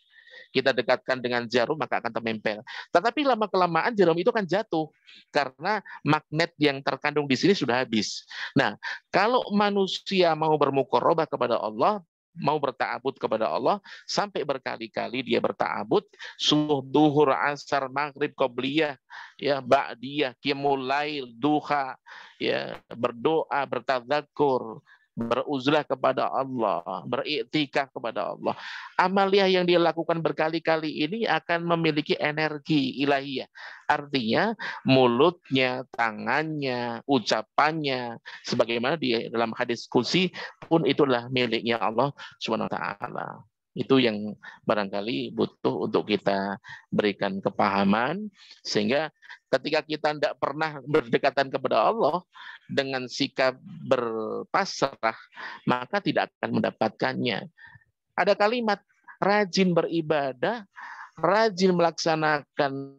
Kita dekatkan dengan jarum maka akan terempel. Tetapi lama-kelamaan jarum itu akan jatuh karena magnet yang terkandung di sini sudah habis. Nah, kalau manusia mau bermuqarrabah kepada Allah, mau berta'abud kepada Allah, sampai berkali-kali dia berta'abud, subuh, duhur, asar, maghrib, qobliyah, ya, ba'diyah, qiyamul lail, duha, ya, berdoa, bertadzakur, beruzlah kepada Allah, beriktikaf kepada Allah. Amaliyah yang dia lakukan berkali-kali ini akan memiliki energi ilahiyah. Artinya mulutnya, tangannya, ucapannya, sebagaimana di dalam hadis qudsi pun itulah miliknya Allah Subhanahu wa taala. Itu yang barangkali butuh untuk kita berikan kepahaman, sehingga ketika kita tidak pernah berdekatan kepada Allah dengan sikap berpasrah, maka tidak akan mendapatkannya. Ada kalimat rajin beribadah, rajin melaksanakan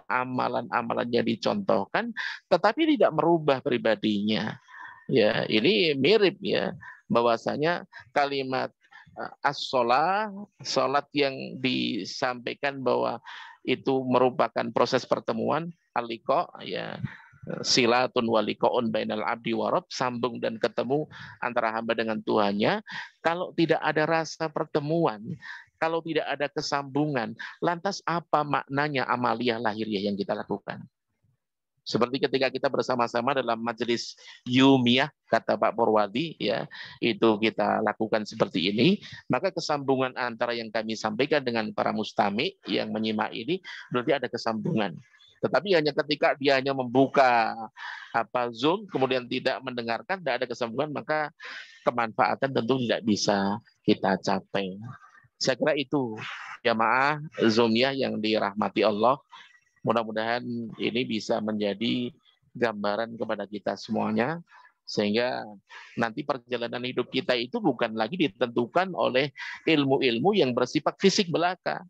amalan-amalannya dicontohkan, tetapi tidak merubah pribadinya. Ya, ini mirip ya, bahwasanya kalimat as-sholah, sholat yang disampaikan bahwa itu merupakan proses pertemuan, al-liqa, ya, silatun wa liqa'un bainal abdi wa rabb, sambung dan ketemu antara hamba dengan Tuhannya. Kalau tidak ada rasa pertemuan, kalau tidak ada kesambungan, lantas apa maknanya amaliyah lahiriah yang kita lakukan? Seperti ketika kita bersama-sama dalam majelis Yumiyah, kata Pak Purwadi, ya, itu kita lakukan seperti ini, maka kesambungan antara yang kami sampaikan dengan para mustami yang menyimak ini, berarti ada kesambungan. Tetapi hanya ketika dia hanya membuka Zoom, kemudian tidak mendengarkan, tidak ada kesambungan, maka kemanfaatan tentu tidak bisa kita capai. Saya kira itu jamaah Zoomiyah yang dirahmati Allah. Mudah-mudahan ini bisa menjadi gambaran kepada kita semuanya, sehingga nanti perjalanan hidup kita itu bukan lagi ditentukan oleh ilmu-ilmu yang bersifat fisik belaka.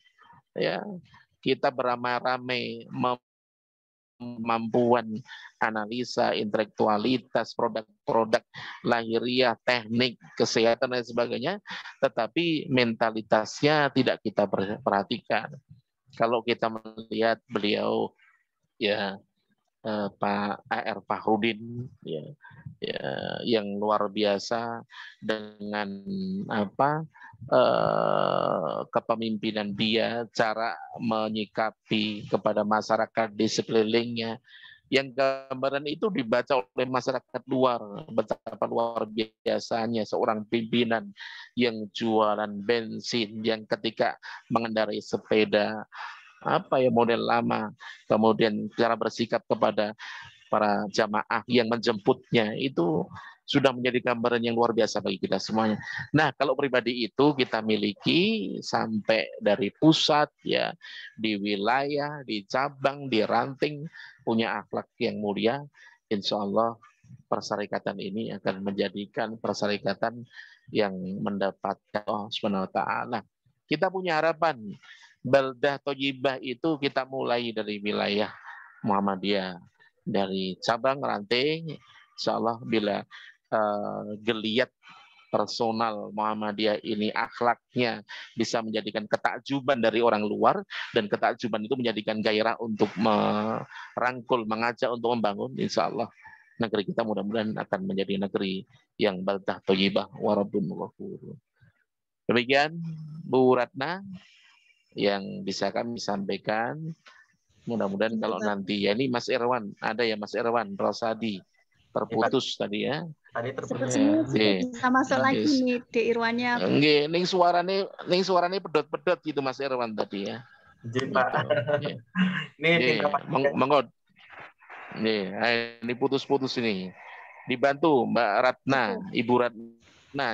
Ya, kita beramai-ramai kemampuan analisa, intelektualitas, produk-produk lahiriah, teknik, kesehatan dan sebagainya, tetapi mentalitasnya tidak kita perhatikan. Kalau kita melihat beliau, ya, Pak A.R. Fakhrudin, ya, yang luar biasa dengan kepemimpinan dia, cara menyikapi kepada masyarakat di sekelilingnya, yang gambaran itu dibaca oleh masyarakat luar, betapa luar biasanya seorang pimpinan yang jualan bensin, yang ketika mengendarai sepeda model lama, kemudian cara bersikap kepada para jamaah yang menjemputnya, itu sudah menjadi gambaran yang luar biasa bagi kita semuanya. Nah, kalau pribadi itu kita miliki sampai dari pusat, ya, di wilayah, di cabang, di ranting, punya akhlak yang mulia, insya Allah persyarikatan ini akan menjadikan persyarikatan yang mendapatkan Allah Subhanahu wa taala. Kita punya harapan baldah thayyibah itu kita mulai dari wilayah Muhammadiyah, dari cabang ranting, insya Allah bila geliat personal Muhammadiyah ini akhlaknya bisa menjadikan ketakjuban dari orang luar, dan ketakjuban itu menjadikan gairah untuk merangkul, mengajak untuk membangun, insya Allah negeri kita mudah-mudahan akan menjadi negeri yang baldah thayyibah wa rabbun ghafur. Demikian Bu Ratna yang bisa kami sampaikan. Mudah-mudahan kalau nanti, ya, ini Mas Irwan, ada ya Mas Irwan Rosadi, terputus tadi ya. Tadi terputus. Bisa masuk lagi nih di Irwannya. Nggih, ning suarane pedot-pedot gitu Mas Irwan tadi ya. Nggih, Pak. Nih monggo. Nih, ini putus-putus ini. Dibantu Mbak Ratna, Ibu Ratna.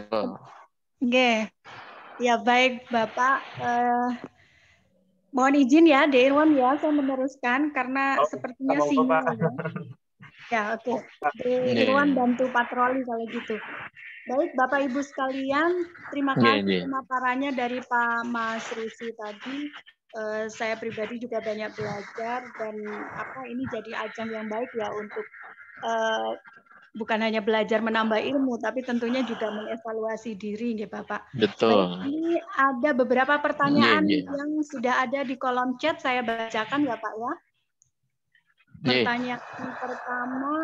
Nggih. Ya baik Bapak. Mohon izin ya, De Irwan ya, saya meneruskan karena sepertinya sinyal ya. Ya, oke. De Irwan bantu patroli kalau gitu. Baik, Bapak Ibu sekalian, terima kasih pemaparannya dari Pak Mas Rusi tadi. Saya pribadi juga banyak belajar, dan ini jadi ajang yang baik ya untuk bukan hanya belajar menambah ilmu, tapi tentunya juga mengevaluasi diri, ya Bapak. Betul. Baik, ini ada beberapa pertanyaan yang sudah ada di kolom chat, saya bacakan ya Pak ya. Pertanyaan pertama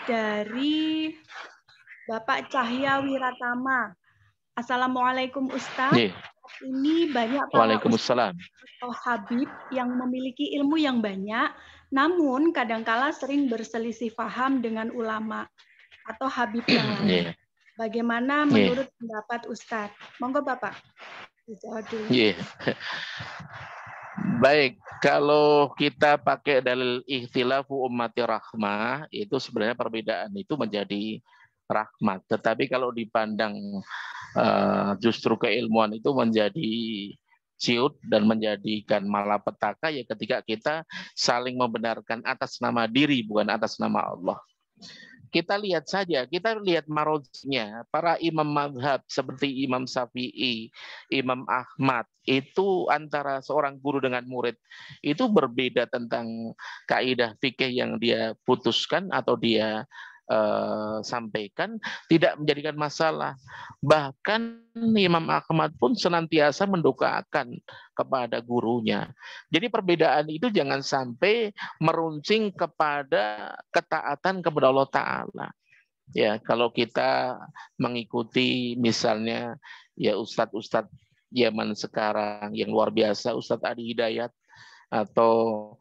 dari Bapak Cahya Wiratama. Assalamualaikum Ustaz. Ini banyak para ustaz atau habib yang memiliki ilmu yang banyak, namun kadangkala sering berselisih paham dengan ulama atau habib yang lain. Bagaimana menurut pendapat Ustadz? Monggo Bapak. Dijawab dulu. Baik, kalau kita pakai dalil ikhtilafu ummati rahmah, itu sebenarnya perbedaan itu menjadi rahmat. Tetapi kalau dipandang justru keilmuan itu menjadi ciut dan menjadikan malapetaka ya ketika kita saling membenarkan atas nama diri bukan atas nama Allah. Kita lihat saja, kita lihat marojnya para imam mazhab seperti Imam Syafi'i, Imam Ahmad, itu antara seorang guru dengan murid itu berbeda tentang kaidah fikih yang dia putuskan atau dia sampaikan, tidak menjadikan masalah. Bahkan Imam Ahmad pun senantiasa mendoakan kepada gurunya. Jadi perbedaan itu jangan sampai meruncing kepada ketaatan kepada Allah Ta'ala. Ya, kalau kita mengikuti misalnya ya ustadz-ustadz zaman sekarang yang luar biasa, Ustadz Adi Hidayat atau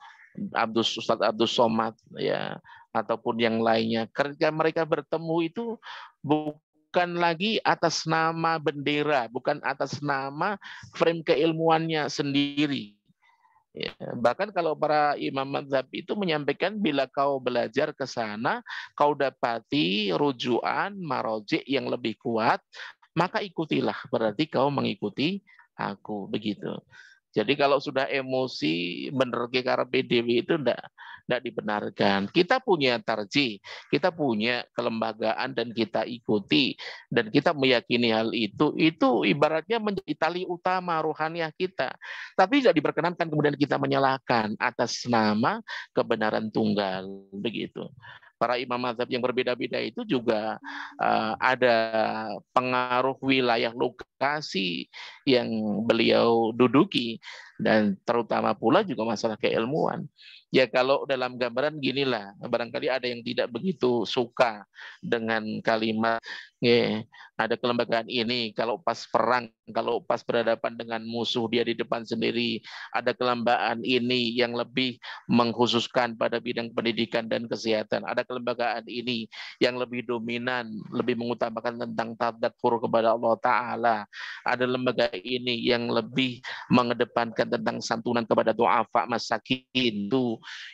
Ustadz Abdus Somad ya, ataupun yang lainnya, ketika mereka bertemu itu bukan lagi atas nama bendera, bukan atas nama frame keilmuannya sendiri. Ya, bahkan kalau para imam mazhab itu menyampaikan bila kau belajar ke sana, kau dapati rujukan marojik yang lebih kuat, maka ikutilah, berarti kau mengikuti aku, begitu. Jadi kalau sudah emosi menerke karepe dhewe itu enggak dibenarkan. Kita punya tarjih, kita punya kelembagaan dan kita ikuti dan kita meyakini hal itu ibaratnya menjadi tali utama rohaniah kita. Tapi tidak diperkenankan kemudian kita menyalahkan atas nama kebenaran tunggal, begitu. Para imam mazhab yang berbeda-beda itu juga ada pengaruh wilayah lokasi yang beliau duduki dan terutama pula juga masalah keilmuan. Ya kalau dalam gambaran ginilah, barangkali ada yang tidak begitu suka dengan kalimat ada kelembagaan ini, kalau pas perang, kalau pas berhadapan dengan musuh dia di depan sendiri, ada kelembagaan ini yang lebih mengkhususkan pada bidang pendidikan dan kesehatan, ada kelembagaan ini yang lebih dominan, lebih mengutamakan tentang tadzakur kepada Allah Ta'ala, ada lembaga ini yang lebih mengedepankan tentang santunan kepada du'afa masakin.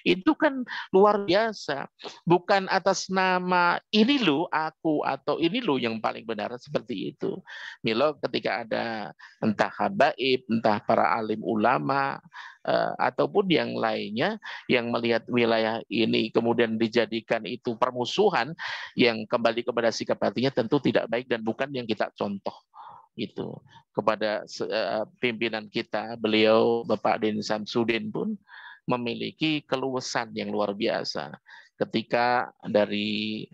Itu kan luar biasa, bukan atas nama ini loh aku atau ini loh yang paling benar, seperti itu. Milo ketika ada entah habaib, entah para alim ulama ataupun yang lainnya yang melihat wilayah ini kemudian dijadikan itu permusuhan yang kembali kepada sikap hatinya, tentu tidak baik dan bukan yang kita contoh. Itu kepada pimpinan kita, beliau Bapak Din Samsudin pun memiliki keluasan yang luar biasa ketika dari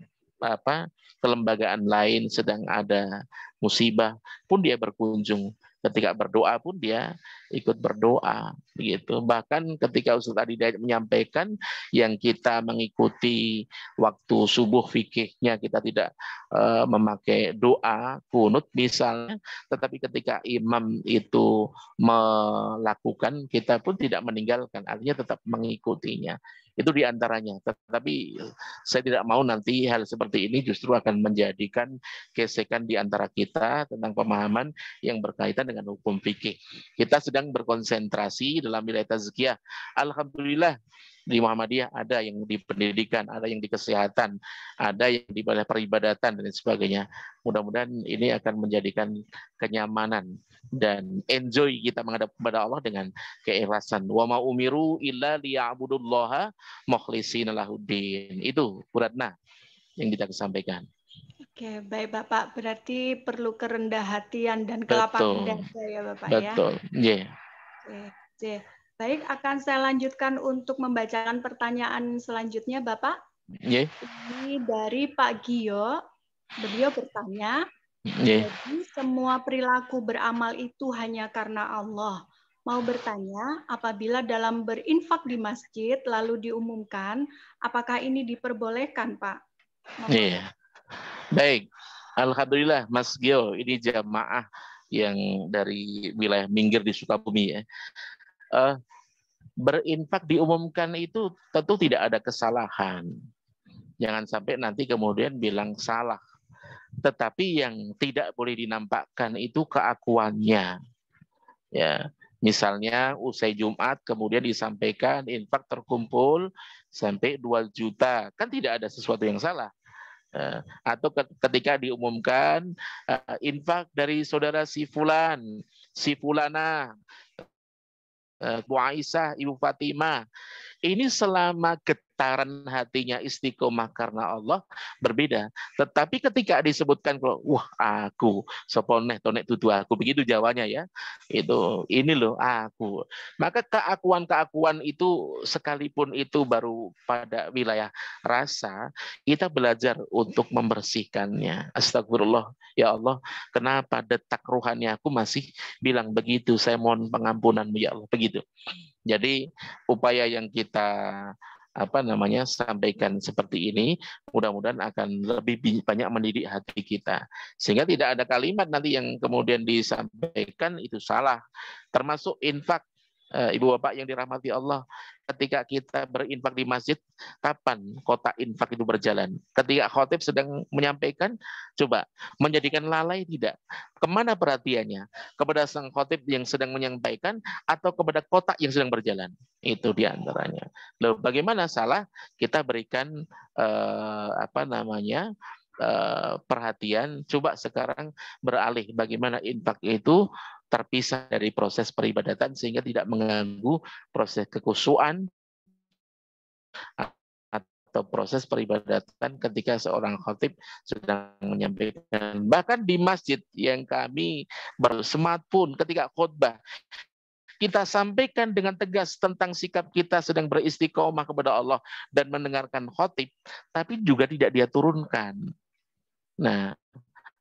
kelembagaan lain sedang ada musibah pun dia berkunjung, ketika berdoa pun dia ikut berdoa, begitu. Bahkan ketika Ustadz Adi Hidayat menyampaikan yang kita mengikuti waktu subuh fikihnya kita tidak memakai doa kunut misalnya, tetapi ketika imam itu melakukan kita pun tidak meninggalkan, artinya tetap mengikutinya. Itu diantaranya. Tetapi saya tidak mau nanti hal seperti ini justru akan menjadikan gesekan di antara kita tentang pemahaman yang berkaitan dengan hukum fikih. Kita sedang berkonsentrasi dalam wilayah tazkiyah. Alhamdulillah di Muhammadiyah ada yang di pendidikan, ada yang di kesehatan, ada yang di wilayah peribadatan dan sebagainya. Mudah-mudahan ini akan menjadikan kenyamanan dan enjoy kita menghadap kepada Allah dengan keikhlasan. Wa ma umiru illa liya'budullaha mukhlishina lahuddin. Itu Bu Ratna yang kita sampaikan. Oke, baik Bapak. Berarti perlu kerendah hatian dan kelapangan dada ya Bapak ya. Betul. Yeah. Oke. Baik, akan saya lanjutkan untuk membacakan pertanyaan selanjutnya Bapak. Yeah. Ini dari Pak Gio. Beliau bertanya, jadi semua perilaku beramal itu hanya karena Allah. Mau bertanya, apabila dalam berinfak di masjid lalu diumumkan, apakah ini diperbolehkan, Pak? Iya. Baik, alhamdulillah Mas Gio, ini jamaah yang dari wilayah minggir di Sukabumi ya. Berinfak diumumkan itu tentu tidak ada kesalahan. Jangan sampai nanti kemudian bilang salah. tetapi yang tidak boleh dinampakkan itu keakuannya. Ya, misalnya usai Jumat kemudian disampaikan infak terkumpul sampai 2 juta, kan tidak ada sesuatu yang salah. Atau ketika diumumkan infak dari saudara si fulan, si fulana, Bu Aisyah, Ibu Fatimah, ini selama getaran hatinya istiqomah karena Allah berbeda. Tetapi ketika disebutkan kalau wah aku soponeh tonek tutu aku, begitu jawabannya ya. Itu ini loh aku. Maka keakuan-keakuan itu sekalipun itu baru pada wilayah rasa, kita belajar untuk membersihkannya. Astagfirullah, ya Allah, kenapa detak rohani aku masih bilang begitu? Saya mohon pengampunanmu ya Allah, begitu. Jadi upaya yang kita sampaikan seperti ini mudah-mudahan akan lebih banyak mendidik hati kita, sehingga tidak ada kalimat nanti yang kemudian disampaikan itu salah. Termasuk infak, Ibu Bapak yang dirahmati Allah, ketika kita berinfak di masjid, kapan kotak infak itu berjalan? Ketika khotib sedang menyampaikan, coba menjadikan lalai tidak? Kemana perhatiannya? Kepada sang khotib yang sedang menyampaikan atau kepada kotak yang sedang berjalan? Itu diantaranya. Lalu bagaimana salah kita berikan perhatian? Coba sekarang beralih bagaimana infak itu terpisah dari proses peribadatan sehingga tidak mengganggu proses kekhusyuan atau proses peribadatan ketika seorang khatib sedang menyampaikan. Bahkan di masjid yang kami bersemat pun ketika khutbah kita sampaikan dengan tegas tentang sikap kita sedang beristiqomah kepada Allah dan mendengarkan khatib, tapi juga tidak dia turunkan. Nah,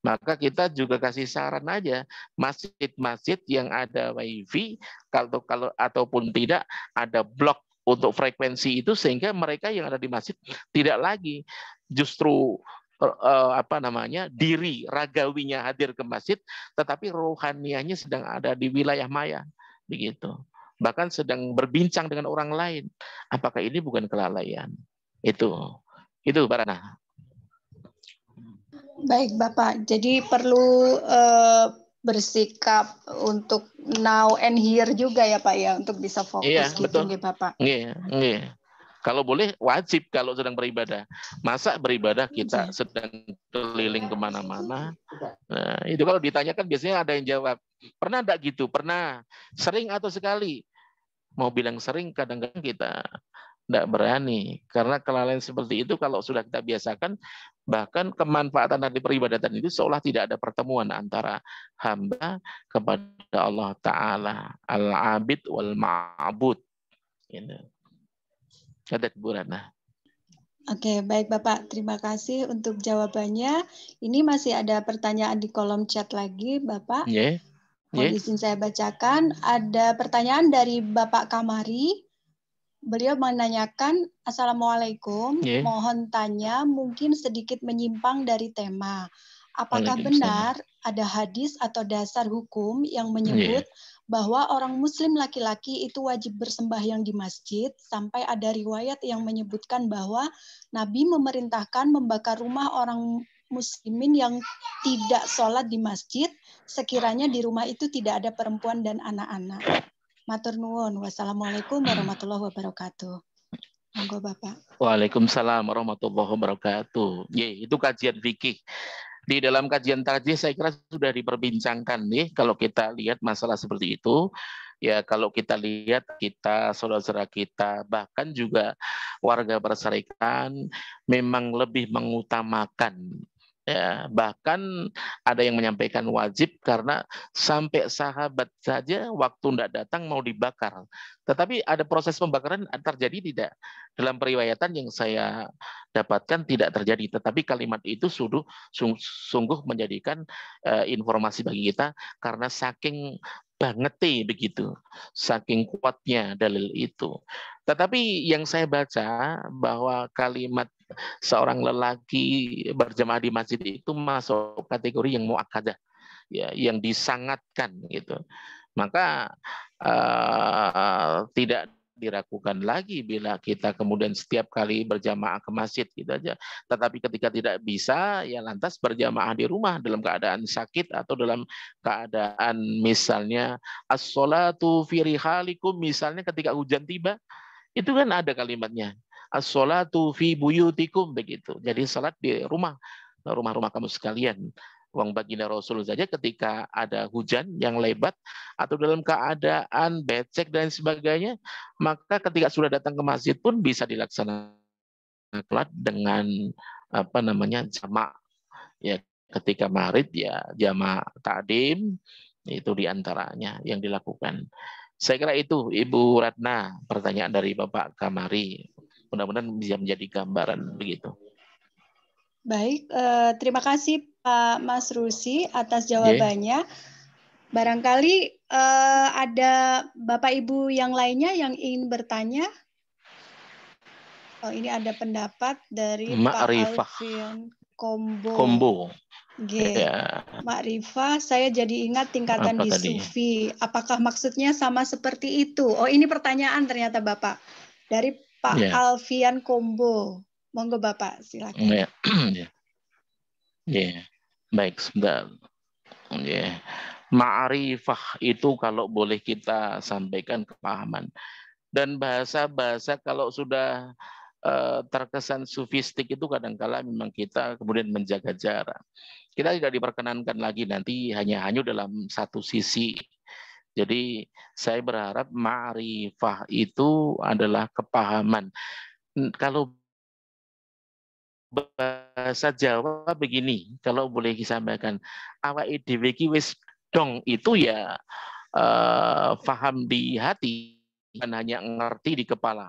maka kita juga kasih saran aja, masjid-masjid yang ada wifi, kalau ataupun tidak ada blok untuk frekuensi itu, sehingga mereka yang ada di masjid tidak lagi justru diri ragawinya hadir ke masjid, tetapi rohanianya sedang ada di wilayah maya, begitu. Bahkan sedang berbincang dengan orang lain. Apakah ini bukan kelalaian? Itu Pak Rana. Baik Bapak, jadi perlu bersikap untuk now and here juga ya Pak ya, untuk bisa fokus. Iya, gitu betul. Nggih, Bapak. Iya. Kalau boleh wajib kalau sedang beribadah. Masa beribadah kita sedang keliling kemana-mana. Nah, itu kalau ditanyakan biasanya ada yang jawab. Pernah enggak gitu? Pernah. Sering atau sekali? Mau bilang sering, kadang-kadang kita tidak berani. Karena kelalaian seperti itu kalau sudah kita biasakan, bahkan kemanfaatan dari peribadatan itu seolah tidak ada pertemuan antara hamba kepada Allah Ta'ala. Al-abid wal-ma'bud. Ada Burana. Oke, baik Bapak. Terima kasih untuk jawabannya. Ini masih ada pertanyaan di kolom chat lagi, Bapak. Mohon izin saya bacakan. Ada pertanyaan dari Bapak Kamari. Beliau menanyakan, Assalamualaikum, mohon tanya mungkin sedikit menyimpang dari tema. Apakah benar ada hadis atau dasar hukum yang menyebut bahwa orang muslim laki-laki itu wajib bersembahyang di masjid, sampai ada riwayat yang menyebutkan bahwa Nabi memerintahkan membakar rumah orang muslimin yang tidak sholat di masjid, sekiranya di rumah itu tidak ada perempuan dan anak-anak. Matur nuwun. Wassalamualaikum warahmatullahi wabarakatuh. Monggo Bapak. Waalaikumsalam warahmatullahi wabarakatuh. Itu kajian fikih. Di dalam kajian tarjih saya kira sudah diperbincangkan nih kalau kita lihat masalah seperti itu. Ya kalau kita lihat kita, saudara-saudara kita, bahkan juga warga berserikat memang lebih mengutamakan. Ya, bahkan ada yang menyampaikan wajib karena sampai sahabat saja waktu tidak datang mau dibakar. Tetapi ada proses pembakaran terjadi tidak? Dalam periwayatan yang saya dapatkan tidak terjadi. Tetapi kalimat itu sungguh menjadikan informasi bagi kita karena saking banget begitu, saking kuatnya dalil itu. Tetapi yang saya baca bahwa kalimat seorang lelaki berjamaah di masjid itu masuk kategori yang muakkadah, ya, yang disangatkan gitu. Maka tidak diragukan lagi bila kita kemudian setiap kali berjamaah ke masjid gitu aja. Tetapi ketika tidak bisa, ya lantas berjamaah di rumah dalam keadaan sakit atau dalam keadaan misalnya as-sholatu fi rihalikum, misalnya ketika hujan tiba, itu kan ada kalimatnya. As-sholatu fi buyutikum, begitu. Jadi salat di rumah-rumah kamu sekalian. Wong baginda Rasul saja ketika ada hujan yang lebat atau dalam keadaan becek dan sebagainya, maka ketika sudah datang ke masjid pun bisa dilaksanakan dengan jamak. Ya, ketika marid ya jamak takdim, itu diantaranya yang dilakukan. Saya kira itu Ibu Ratna, pertanyaan dari Bapak Kamari. Mudah-mudahan bisa menjadi gambaran begitu. Baik, terima kasih Pak Mas Rusi atas jawabannya. Barangkali ada Bapak Ibu yang lainnya yang ingin bertanya. Oh, ini ada pendapat dari Ma'rifah. Pak Alfian Kombo. Ya. Ma'rifah, saya jadi ingat tingkatan di Sufi. Apakah maksudnya sama seperti itu? Oh, ini pertanyaan ternyata Bapak. Dari Pak Alfian Kombo. Monggo Bapak, silakan. Baik, sebentar. Ma'rifah itu kalau boleh kita sampaikan kepahaman. Dan bahasa-bahasa kalau sudah terkesan sufistik itu kadang-kala memang kita kemudian menjaga jarak. Kita tidak diperkenankan lagi nanti hanya dalam satu sisi. Jadi saya berharap ma'rifah itu adalah kepahaman. Kalau bahasa Jawa begini, kalau boleh disampaikan, awake dhewe iki wis dong itu ya paham di hati, bukan hanya ngerti di kepala.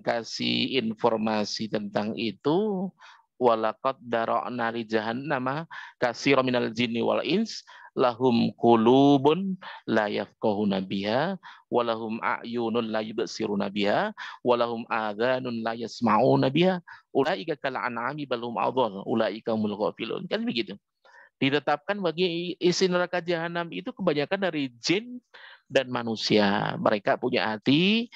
Kasih informasi tentang itu, walaqad dara'na li jahannama katsiran minal jinni wal ins lahum qulubun la yafqahuna biha walahum a'yunun la yubsiruna biha walahum adhanun la yasma'una biha ulaika kal an'ami bal hum adhall ulaika humul ghafilun. Kan begitu. Ditetapkan bagi isi neraka jahanam itu kebanyakan dari jin dan manusia. Mereka punya hati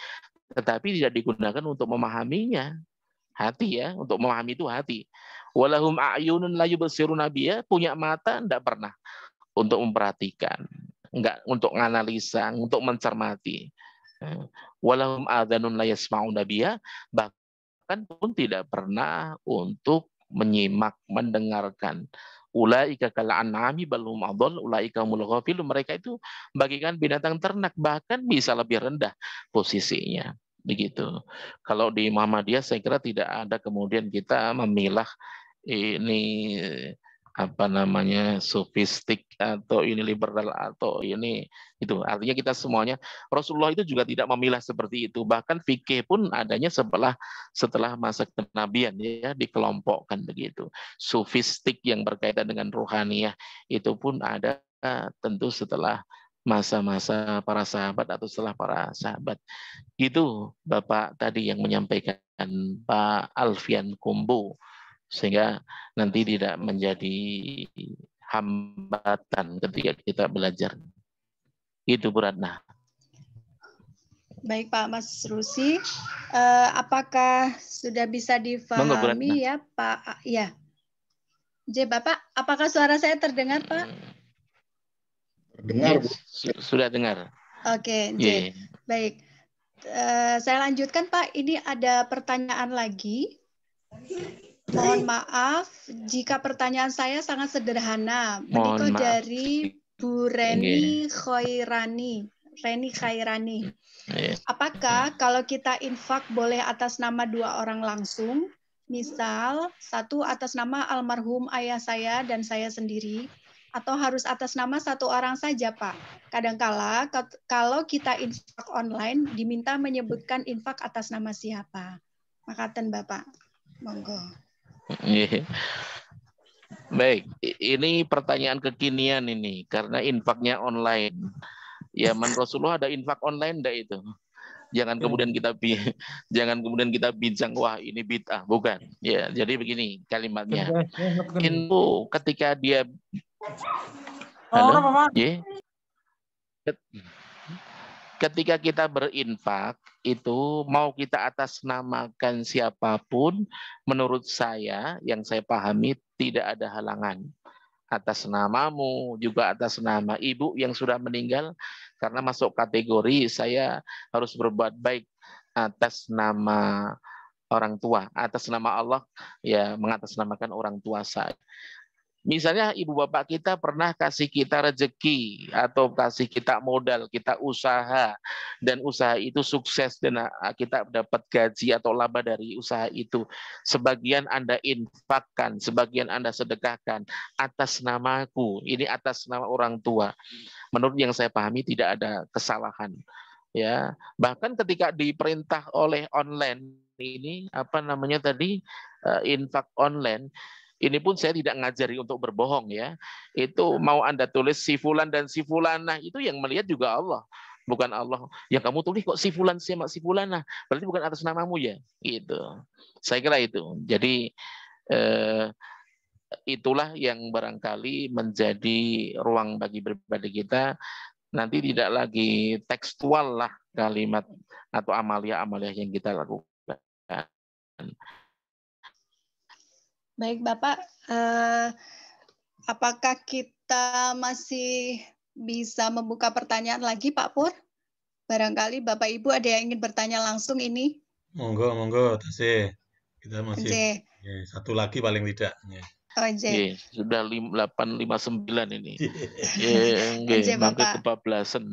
tetapi tidak digunakan untuk memahaminya. Hati ya, untuk memahami itu hati. Walahum a'yunun la yubsiruna biha, punya mata enggak pernah untuk memperhatikan, enggak untuk menganalisa, untuk mencermati. Walahum adhanun la yasma'una biha, bahkan pun tidak pernah untuk menyimak, mendengarkan. Ulaika kal an'ami bal hum adhall ulaika humul ghafilun. Mereka itu bagikan binatang ternak, bahkan bisa lebih rendah posisinya. Begitu. Kalau di Muhammadiyah saya kira tidak ada kemudian kita memilah ini sofistik atau ini liberal atau ini itu. Artinya kita semuanya, Rasulullah itu juga tidak memilah seperti itu. Bahkan fikih pun adanya setelah masa kenabian ya, dikelompokkan begitu. Sofistik yang berkaitan dengan rohaniyah itu pun ada tentu setelah masa-masa para sahabat atau setelah para sahabat. Itu Bapak tadi yang menyampaikan, Pak Alfian Kombo, sehingga nanti tidak menjadi hambatan ketika kita belajar. Itu Bu Ratna. Baik Pak Mas Rusi, apakah sudah bisa difahami ya Pak? Ya, Bapak, apakah suara saya terdengar Pak? Dengar, Bu. Sudah dengar. Oke, baik. Saya lanjutkan Pak, ini ada pertanyaan lagi. Mohon maaf jika pertanyaan saya sangat sederhana. Menikah dari Bu Reni Khairani. Apakah kalau kita infak boleh atas nama 2 orang langsung? Misal, 1 atas nama almarhum ayah saya dan saya sendiri, atau harus atas nama 1 orang saja, Pak? Kadangkala kalau kita infak online diminta menyebutkan infak atas nama siapa. Makaten Bapak. Monggo. Baik, ini pertanyaan kekinian ini karena infaknya online. Ya, Rasulullah ada infak online enggak itu? Jangan kemudian kita bincang wah ini bid'ah, bukan. Ya, jadi begini kalimatnya. Itu ketika dia ketika kita berinfak itu mau kita atas namakan siapapun, menurut saya yang saya pahami tidak ada halangan. Atas namamu, juga atas nama ibu yang sudah meninggal, karena masuk kategori saya harus berbuat baik atas nama orang tua, atas nama Allah ya mengatasnamakan orang tua saya. Misalnya ibu bapak kita pernah kasih kita rezeki atau kasih kita modal, kita usaha, dan usaha itu sukses dan kita dapat gaji atau laba dari usaha itu. Sebagian Anda infakkan, sebagian Anda sedekahkan atas namaku, ini atas nama orang tua. Menurut yang saya pahami tidak ada kesalahan. Ya, bahkan ketika diperintah oleh online ini apa namanya tadi infak online. Ini pun saya tidak ngajari untuk berbohong ya. Itu mau Anda tulis si fulan dan si fulanah, itu yang melihat juga Allah. Bukan Allah. Yang kamu tulis kok si fulan sama si fulanah. Berarti bukan atas namamu ya. Gitu. Saya kira itu. Jadi itulah yang barangkali menjadi ruang bagi pribadi kita. Nanti tidak lagi tekstual lah kalimat atau amalia-amalia yang kita lakukan. Baik Bapak, apakah kita masih bisa membuka pertanyaan lagi Pak Pur? Barangkali Bapak Ibu ada yang ingin bertanya langsung ini. Monggo, Tasih. Kita masih ya, satu lagi paling tidak. Ya. Oh, sudah 8:59 ini. Bapak. Kebablasan.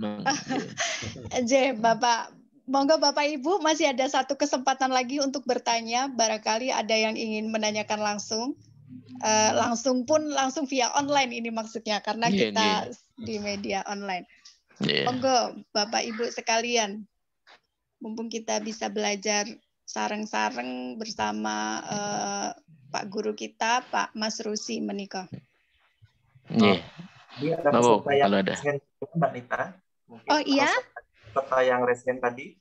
Bapak. Monggo Bapak Ibu masih ada satu kesempatan lagi untuk bertanya. Barangkali ada yang ingin menanyakan langsung. Langsung via online ini maksudnya. Karena kita di media online. Monggo Bapak Ibu sekalian. Mumpung kita bisa belajar sareng-sareng bersama Pak Guru kita, Pak Mas Rusi menikah. Ini ada peserta yang resen, Mbak Nita. Mungkin oh iya? Peserta yang resen tadi.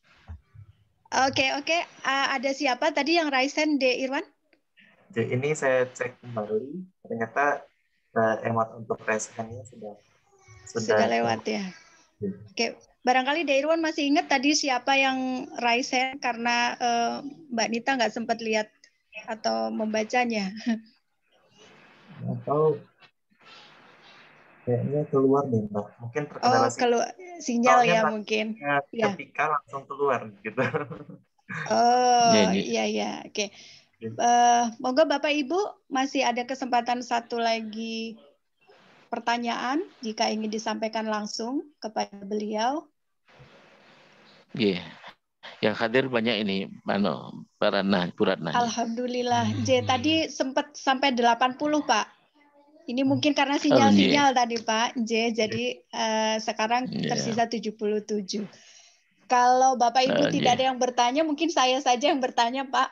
Oke. Ada siapa tadi yang resen, De Irwan? Jadi ini saya cek kembali, ternyata emot untuk resennya sudah lewat ya. Oke, barangkali De Irwan masih ingat tadi siapa yang resen karena Mbak Nita nggak sempat lihat atau membacanya. Atau kayaknya keluar nih Mbak. Mungkin terkendala sinyal ya mungkin. Ketika langsung keluar gitu. Iya. Oke. Moga Bapak Ibu masih ada kesempatan satu lagi pertanyaan jika ingin disampaikan langsung kepada beliau. Yang hadir banyak ini, Bu Ratna. Alhamdulillah. Tadi sempat sampai 80 Pak. Ini mungkin karena sinyal tadi Pak jadi sekarang tersisa 77. Kalau Bapak Ibu tidak ada yang bertanya, mungkin saya saja yang bertanya Pak.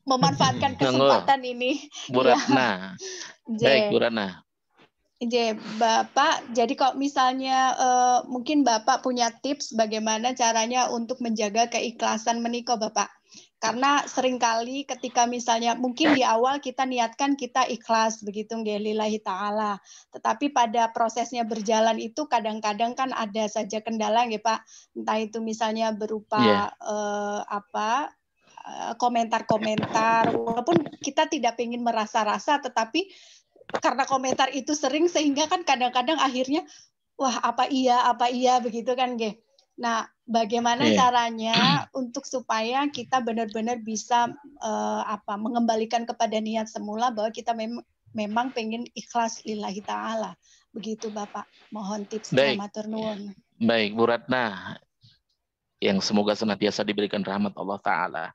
Memanfaatkan kesempatan ini. Bu Ratna. Baik Bu Ratna. Bapak, jadi kalau misalnya mungkin Bapak punya tips bagaimana caranya untuk menjaga keikhlasan menikah Bapak. Karena seringkali ketika misalnya mungkin di awal kita niatkan kita ikhlas begitu lillahi ta'ala. Tetapi pada prosesnya berjalan itu kadang-kadang kan ada saja kendala ya Pak. Entah itu misalnya berupa komentar-komentar. Walaupun kita tidak ingin merasa-rasa tetapi karena komentar itu sering sehingga kan kadang-kadang akhirnya wah apa iya begitu kan Ge. Nah, bagaimana caranya untuk supaya kita benar-benar bisa mengembalikan kepada niat semula bahwa kita memang pengen ikhlas lillahi ta'ala. Begitu Bapak. Mohon tipsnya matur nuwun. Baik, Bu Ratna. Yang semoga senantiasa diberikan rahmat Allah Ta'ala.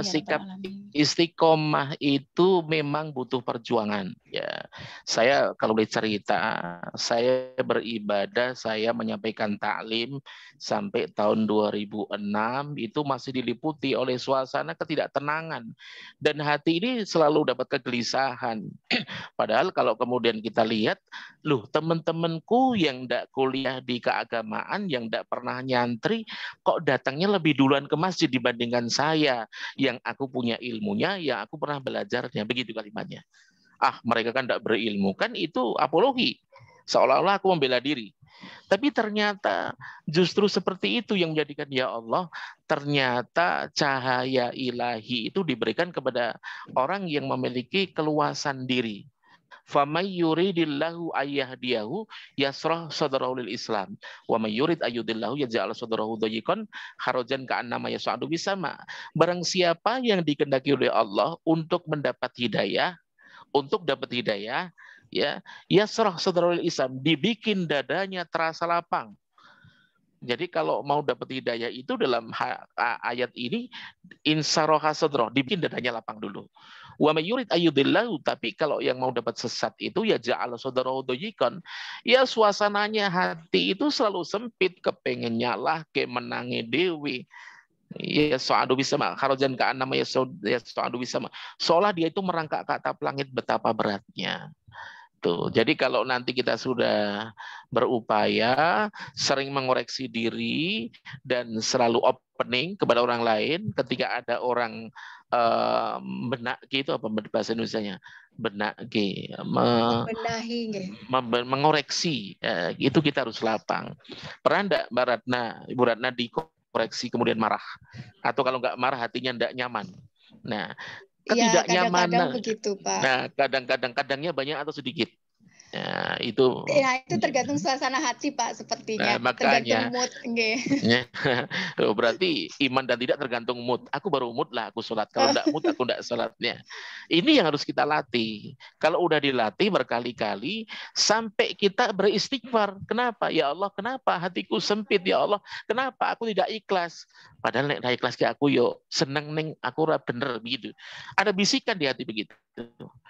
Sikap istiqomah itu memang butuh perjuangan. Ya, saya kalau boleh cerita, saya beribadah, saya menyampaikan taklim sampai tahun 2006 itu masih diliputi oleh suasana ketidaktenangan dan hati ini selalu dapat kegelisahan. Padahal kalau kemudian kita lihat, loh teman-temanku yang tidak kuliah di keagamaan, yang tidak pernah nyantri, kok datangnya lebih duluan ke masjid dibandingkan saya yang aku punya ilmunya, yang aku pernah belajarnya. Begitu kalimatnya. Mereka kan tidak berilmu. Kan itu apologi. Seolah-olah aku membela diri. Tapi ternyata justru seperti itu yang menjadikan, ya Allah, ternyata cahaya ilahi itu diberikan kepada orang yang memiliki keluasan diri. Famay yuridillahu ayyahdiyahu yasrah sadrahu lil Islam wa may yurid ayyudillahu yaj'al sadrahu dayiqan harajan ka'annama yas'adu bisama. Barang siapa yang dikehendaki oleh Allah untuk mendapat hidayah, ya, yasrah sadrahu lil Islam, dibikin dadanya terasa lapang. Jadi kalau mau dapat hidayah itu dalam ayat ini, insaroha sadroh, dibikin dadanya lapang dulu. Wa may yurid ayyudillahu, tapi kalau yang mau dapat sesat itu ya ja'ala sadrahu dayiqan, ya suasananya hati itu selalu sempit, kepengennya lah ke menangi dewi. Ya so'adu bisama kharajan ka'annama ya so'adu bisama, seolah dia itu merangkak ke atap langit, betapa beratnya. Tuh. Jadi kalau nanti kita sudah berupaya sering mengoreksi diri dan selalu opening kepada orang lain, ketika ada orang benak gitu, apa bahasa Indonesianya, benahi, mengoreksi, itu kita harus lapang. Pernah enggak Ibu Ratna dikoreksi kemudian marah, atau kalau nggak marah hatinya enggak nyaman? Nah, ketidaknyamanan. Kadang-kadang begitu, Pak. Nah, kadangnya banyak atau sedikit. Ya, itu tergantung suasana hati, Pak, sepertinya. Nah, makanya, tergantung mood. Berarti iman dan tidak tergantung mood. Aku baru mood lah aku sholat. Kalau enggak mood, aku enggak sholatnya. Ini yang harus kita latih. Kalau udah dilatih berkali-kali, sampai kita beristighfar. Kenapa? Ya Allah, kenapa hatiku sempit? Ya Allah, kenapa aku tidak ikhlas? Padahal nek ikhlas ke aku yo seneng neng aku bener begitu. Ada bisikan di hati begitu.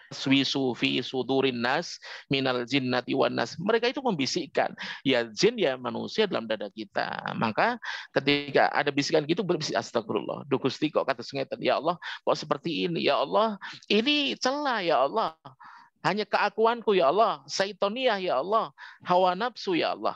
Swisu fi sudurin nas minal jinnati wan nas. Mereka itu membisikkan, ya jin ya manusia dalam dada kita. Maka ketika ada bisikan gitu, berbisik astagfirullah. Duh Gusti kok kata sengatan, ya Allah kok seperti ini, ya Allah ini celah, ya Allah hanya keakuanku, ya Allah syaitoniah, ya Allah hawa nafsu, ya Allah.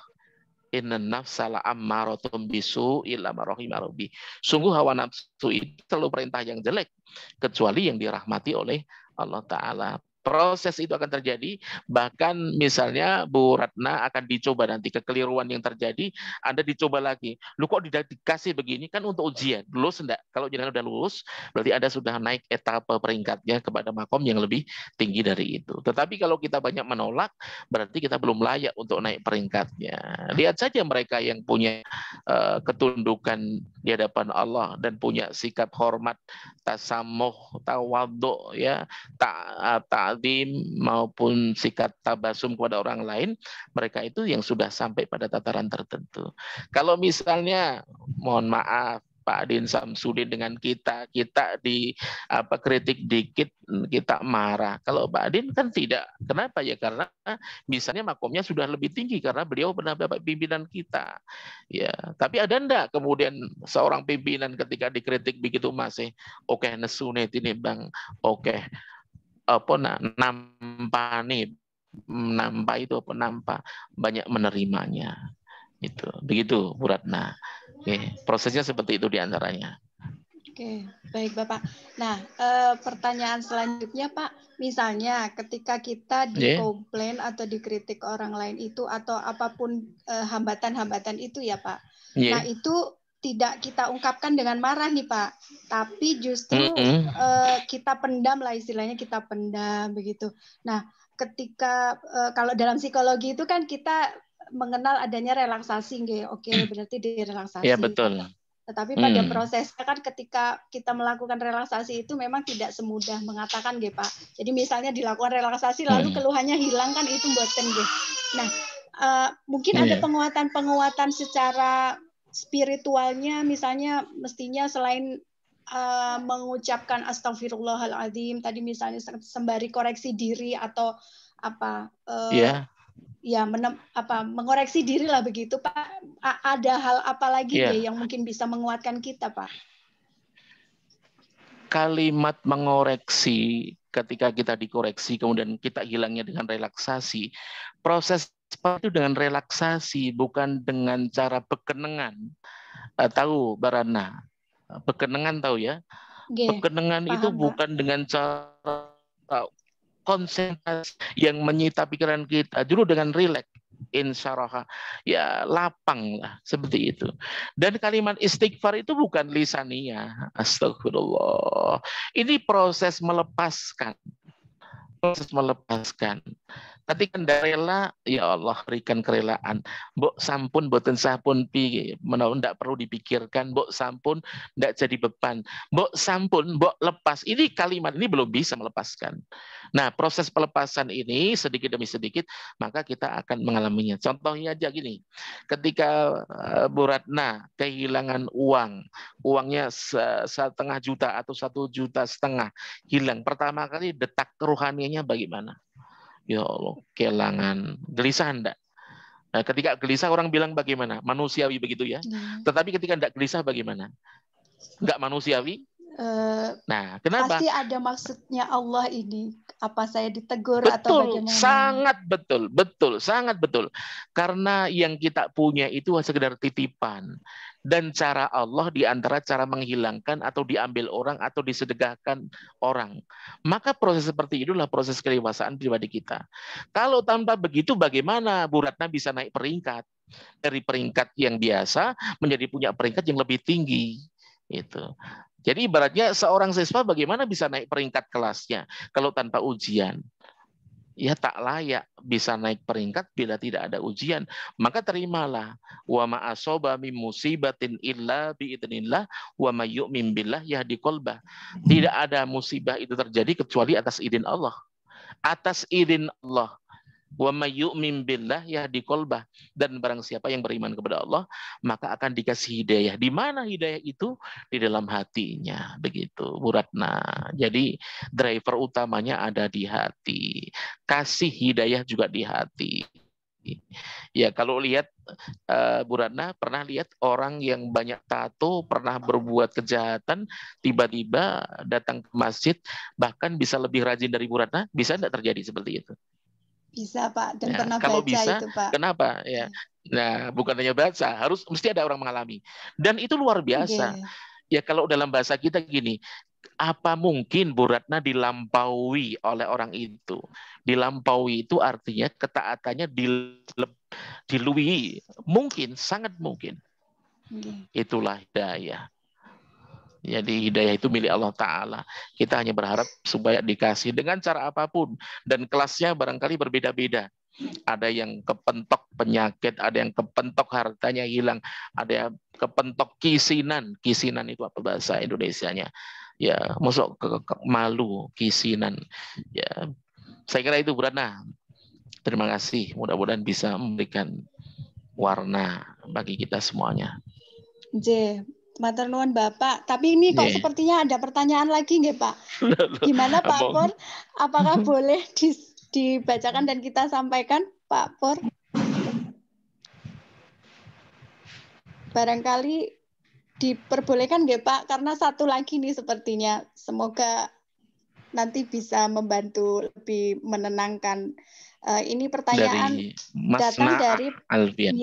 Inna nafsa la'ammaratun bisu illa ma rahima rabbi. Sungguh hawa nafsu itu selalu perintah yang jelek kecuali yang dirahmati oleh Allah Ta'ala. Proses itu akan terjadi, bahkan misalnya Bu Ratna akan dicoba nanti kekeliruan yang terjadi, Anda dicoba lagi. Lu kok dikasih begini, kan untuk ujian. Lulus enggak? Kalau jenengan udah lulus, berarti Anda sudah naik etapa peringkatnya kepada makom yang lebih tinggi dari itu. Tetapi kalau kita banyak menolak, berarti kita belum layak untuk naik peringkatnya. Lihat saja mereka yang punya ketundukan di hadapan Allah dan punya sikap hormat, tasamuh, tawadhu, ya, ta'zim maupun sikap tabasum kepada orang lain, mereka itu yang sudah sampai pada tataran tertentu. Kalau misalnya, mohon maaf, Pak Adin Samsudin dengan kita di kritik dikit kita marah. Kalau Pak Adin kan tidak. Kenapa ya? Karena misalnya makomnya sudah lebih tinggi karena beliau pernah dapat pimpinan kita. Ya, tapi ada enggak kemudian seorang pimpinan ketika dikritik begitu masih oke nesunet ini Bang, oke apa nampak itu apa nampak banyak menerimanya. Itu begitu Bu Ratna. Oke, prosesnya seperti itu diantaranya. Oke, baik Bapak. Nah, pertanyaan selanjutnya Pak, misalnya ketika kita dikomplain atau dikritik orang lain itu atau apapun hambatan-hambatan itu ya Pak. Nah itu tidak kita ungkapkan dengan marah nih Pak, tapi justru kita pendam lah, istilahnya kita pendam begitu. Nah, ketika kalau dalam psikologi itu kan kita mengenal adanya relaksasi, oke, berarti direlaksasi. Iya betul. Tetapi pada prosesnya kan ketika kita melakukan relaksasi itu memang tidak semudah mengatakan, Pak. Jadi misalnya dilakukan relaksasi lalu keluhannya hilang kan itu buatan, Nah, mungkin ada penguatan-penguatan secara spiritualnya, misalnya mestinya selain mengucapkan astagfirullahaladzim tadi misalnya sembari koreksi diri atau apa? Mengoreksi diri lah begitu Pak. Ada hal apa lagi yang mungkin bisa menguatkan kita Pak? Kalimat mengoreksi, ketika kita dikoreksi kemudian kita hilangnya dengan relaksasi. Proses itu dengan relaksasi, bukan dengan cara bekenengan. Tahu Barana? Bekenengan tahu ya? Bekenengan itu bukan dengan cara konsentrasi yang menyita pikiran kita, dulu dengan rileks. insyaraha, ya lapang lah, seperti itu. Dan kalimat istighfar itu bukan lisaniyah, astagfirullah. Ini proses melepaskan. Proses melepaskan. Ketika rela, ya Allah berikan kerelaan. Mbok sampun boten sampun pi, menawa ndak perlu dipikirkan, mbok sampun ndak jadi beban. Mbok sampun, mbok lepas. Ini kalimat ini belum bisa melepaskan. Nah, proses pelepasan ini sedikit demi sedikit, maka kita akan mengalaminya. Contohnya aja gini, ketika Bu Ratna kehilangan uang, uangnya 1,5 juta atau 1,5 juta hilang. Pertama kali detak kerohaniannya bagaimana? Ya Allah, kehilangan, gelisah enggak? Nah, ketika gelisah orang bilang bagaimana? Manusiawi begitu ya. Tetapi ketika enggak gelisah bagaimana? Enggak manusiawi? Nah, kenapa? Pasti ada maksudnya Allah ini. Apa saya ditegur betul, atau bagaimana? Sangat betul, betul, sangat betul. Karena yang kita punya itu sekedar titipan. Dan cara Allah di antara cara menghilangkan atau diambil orang atau disedekahkan orang. Maka proses seperti itulah proses kedewasaan pribadi kita. Kalau tanpa begitu bagaimana Bu Ratna bisa naik peringkat? Dari peringkat yang biasa menjadi punya peringkat yang lebih tinggi. Itu. Jadi ibaratnya seorang siswa bagaimana bisa naik peringkat kelasnya kalau tanpa ujian? Ya tak layak bisa naik peringkat bila tidak ada ujian. Maka terimalah. Wa ma asoba min musibatin illa biidznillah wa may yu'min billah yahdi qalbah. Tidak ada musibah itu terjadi kecuali atas izin Allah. Atas izin Allah. Wa may yu'min billah yahdi qalbah. Dan barang siapa yang beriman kepada Allah, maka akan dikasih hidayah. Di mana hidayah itu? Di dalam hatinya. Begitu, Bu Ratna. Jadi driver utamanya ada di hati. Kasih hidayah juga di hati. Ya, kalau lihat Bu Ratna pernah lihat orang yang banyak tato, pernah berbuat kejahatan, tiba-tiba datang ke masjid, bahkan bisa lebih rajin dari Bu Ratna, bisa tidak terjadi seperti itu? Bisa Pak, dan Ya, pernah kalau baca bisa, itu Pak. kenapa? Ya, nah bukan hanya baca, mesti ada orang mengalami, dan itu luar biasa. Ya kalau dalam bahasa kita gini, apa mungkin Bu Ratna dilampaui oleh orang itu? Dilampaui itu artinya ketaatannya diluwi, mungkin, sangat mungkin. Itulah hidayah. Jadi hidayah itu milik Allah Ta'ala. Kita hanya berharap supaya dikasih dengan cara apapun. Dan kelasnya barangkali berbeda-beda. Ada yang kepentok penyakit, ada yang kepentok hartanya hilang, ada yang kepentok kisinan. Kisinan itu apa bahasa Indonesianya? Ya, masuk ke malu, kisinan. Ya, saya kira itu Bu Ratna. Terima kasih. Mudah-mudahan bisa memberikan warna bagi kita semuanya. Matur nuwun Bapak, tapi ini kok sepertinya ada pertanyaan lagi nggih Pak? Gimana Pak Pur? Apakah boleh dibacakan dan kita sampaikan Pak Pur? Barangkali diperbolehkan nggih Pak? Karena satu lagi nih sepertinya, semoga nanti bisa membantu lebih menenangkan. Ini pertanyaan dari datang dari Alfian.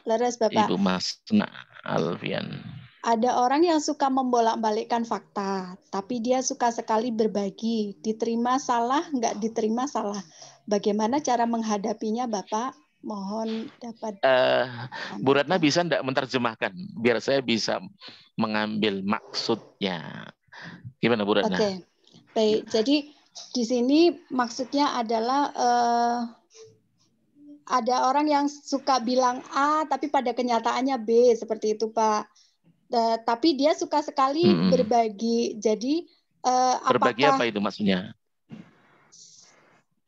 Leres Bapak. Ibu Masna Alfian. Ada orang yang suka membolak-balikkan fakta, tapi dia suka sekali berbagi. Diterima salah, nggak diterima salah. Bagaimana cara menghadapinya, Bapak? Mohon dapat. Bu Ratna bisa enggak menerjemahkan, biar saya bisa mengambil maksudnya. Gimana Bu Ratna? Oke, baik. Jadi di sini maksudnya adalah ada orang yang suka bilang A, tapi pada kenyataannya B, seperti itu, Pak. Tapi dia suka sekali berbagi. Jadi berbagi apa itu maksudnya?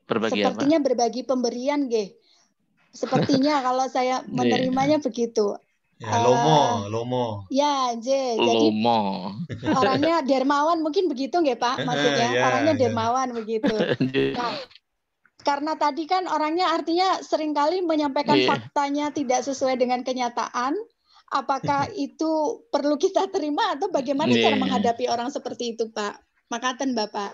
Berbagi sepertinya apa? Berbagi pemberian, G. Sepertinya kalau saya menerimanya begitu. Ya, lomo. Ya, J. Jadi orangnya dermawan, mungkin begitu nggak Pak? Maksudnya orangnya dermawan begitu. Nah, karena tadi kan orangnya artinya seringkali menyampaikan faktanya tidak sesuai dengan kenyataan. Apakah itu perlu kita terima atau bagaimana cara menghadapi orang seperti itu, Pak? Makaten, Bapak.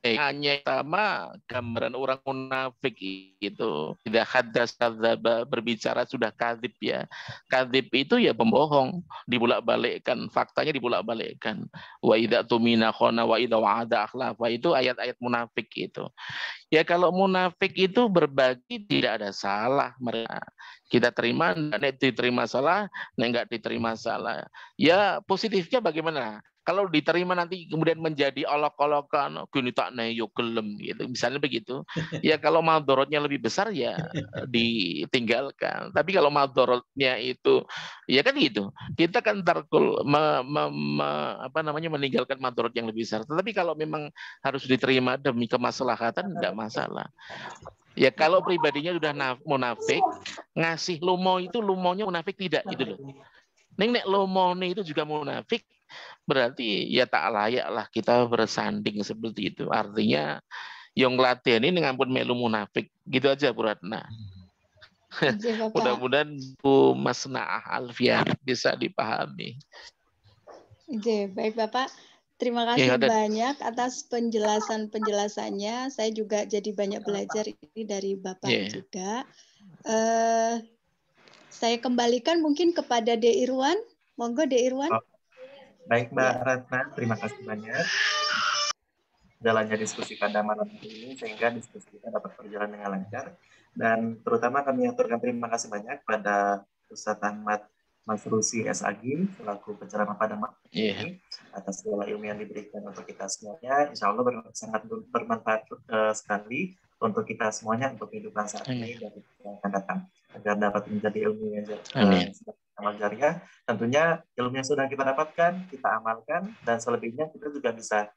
hanya sama gambaran orang munafik itu. Tidak hadas kadzaba, berbicara sudah kadzib ya. Kadzib itu ya pembohong, dibulak-balikkan, faktanya dibulak-balikkan. Wa idza tumina khana wa idza wa'ada akhlafa, itu ayat-ayat munafik itu. Ya kalau munafik itu berbagi tidak ada salah mereka. Kita terima, nek diterima salah, nek enggak diterima salah. Ya positifnya bagaimana? Kalau diterima nanti kemudian menjadi olok-olokan, gini tak neyo gelem gitu, misalnya begitu. Ya kalau madorotnya lebih besar ya ditinggalkan. Tapi kalau madorotnya itu, ya kan gitu. Kita kan tarkul meninggalkan madorot yang lebih besar. Tetapi kalau memang harus diterima demi kemaslahatan, enggak masalah. Ya kalau pribadinya sudah munafik, ngasih lumo itu lumonya munafik tidak gitu loh. Nek lomone itu juga munafik, berarti ya tak layak lah kita bersanding seperti itu. Artinya yang latihan ini ngampun melu munafik. Gitu aja Bu Ratna. Mudah-mudahan Bu Masna'ah Alfian bisa dipahami. Baik Bapak. Terima kasih banyak atas penjelasannya. Saya juga jadi banyak belajar ini dari Bapak juga. Saya kembalikan mungkin kepada De Irwan. Monggo De Irwan. Baik Mbak Ratna, terima kasih banyak. Jalannya diskusi pada malam hari ini sehingga diskusi kita dapat berjalan dengan lancar. Dan terutama kami aturkan terima kasih banyak pada Ustadz Ahmad Masrusi SAG selaku penceramah pada malam ini atas segala ilmu yang diberikan untuk kita semuanya. Insya Allah sangat bermanfaat sekali untuk kita semuanya untuk kehidupan saat ini dan yang akan datang agar dapat menjadi ilmu yang amal jariah. Tentunya ilmu yang sudah kita dapatkan kita amalkan dan selebihnya kita juga bisa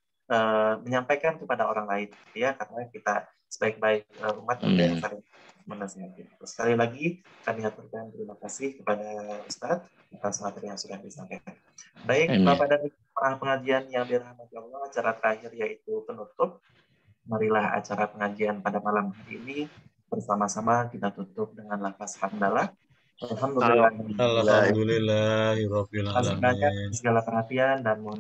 menyampaikan kepada orang lain ya, karena kita sebaik-baik umat yang saling menasihati. Sekali lagi kami aturkan terima kasih kepada Ustadz atas materi yang sudah disampaikan. Baik Bapak dan Ibu para pengajian yang dirahmati Allah, acara terakhir yaitu penutup. Marilah acara pengajian pada malam hari ini bersama-sama kita tutup dengan lafaz hamdalah. Alhamdulillah. Alhamdulillahirabbil alamin. Segala perhatian dan mohon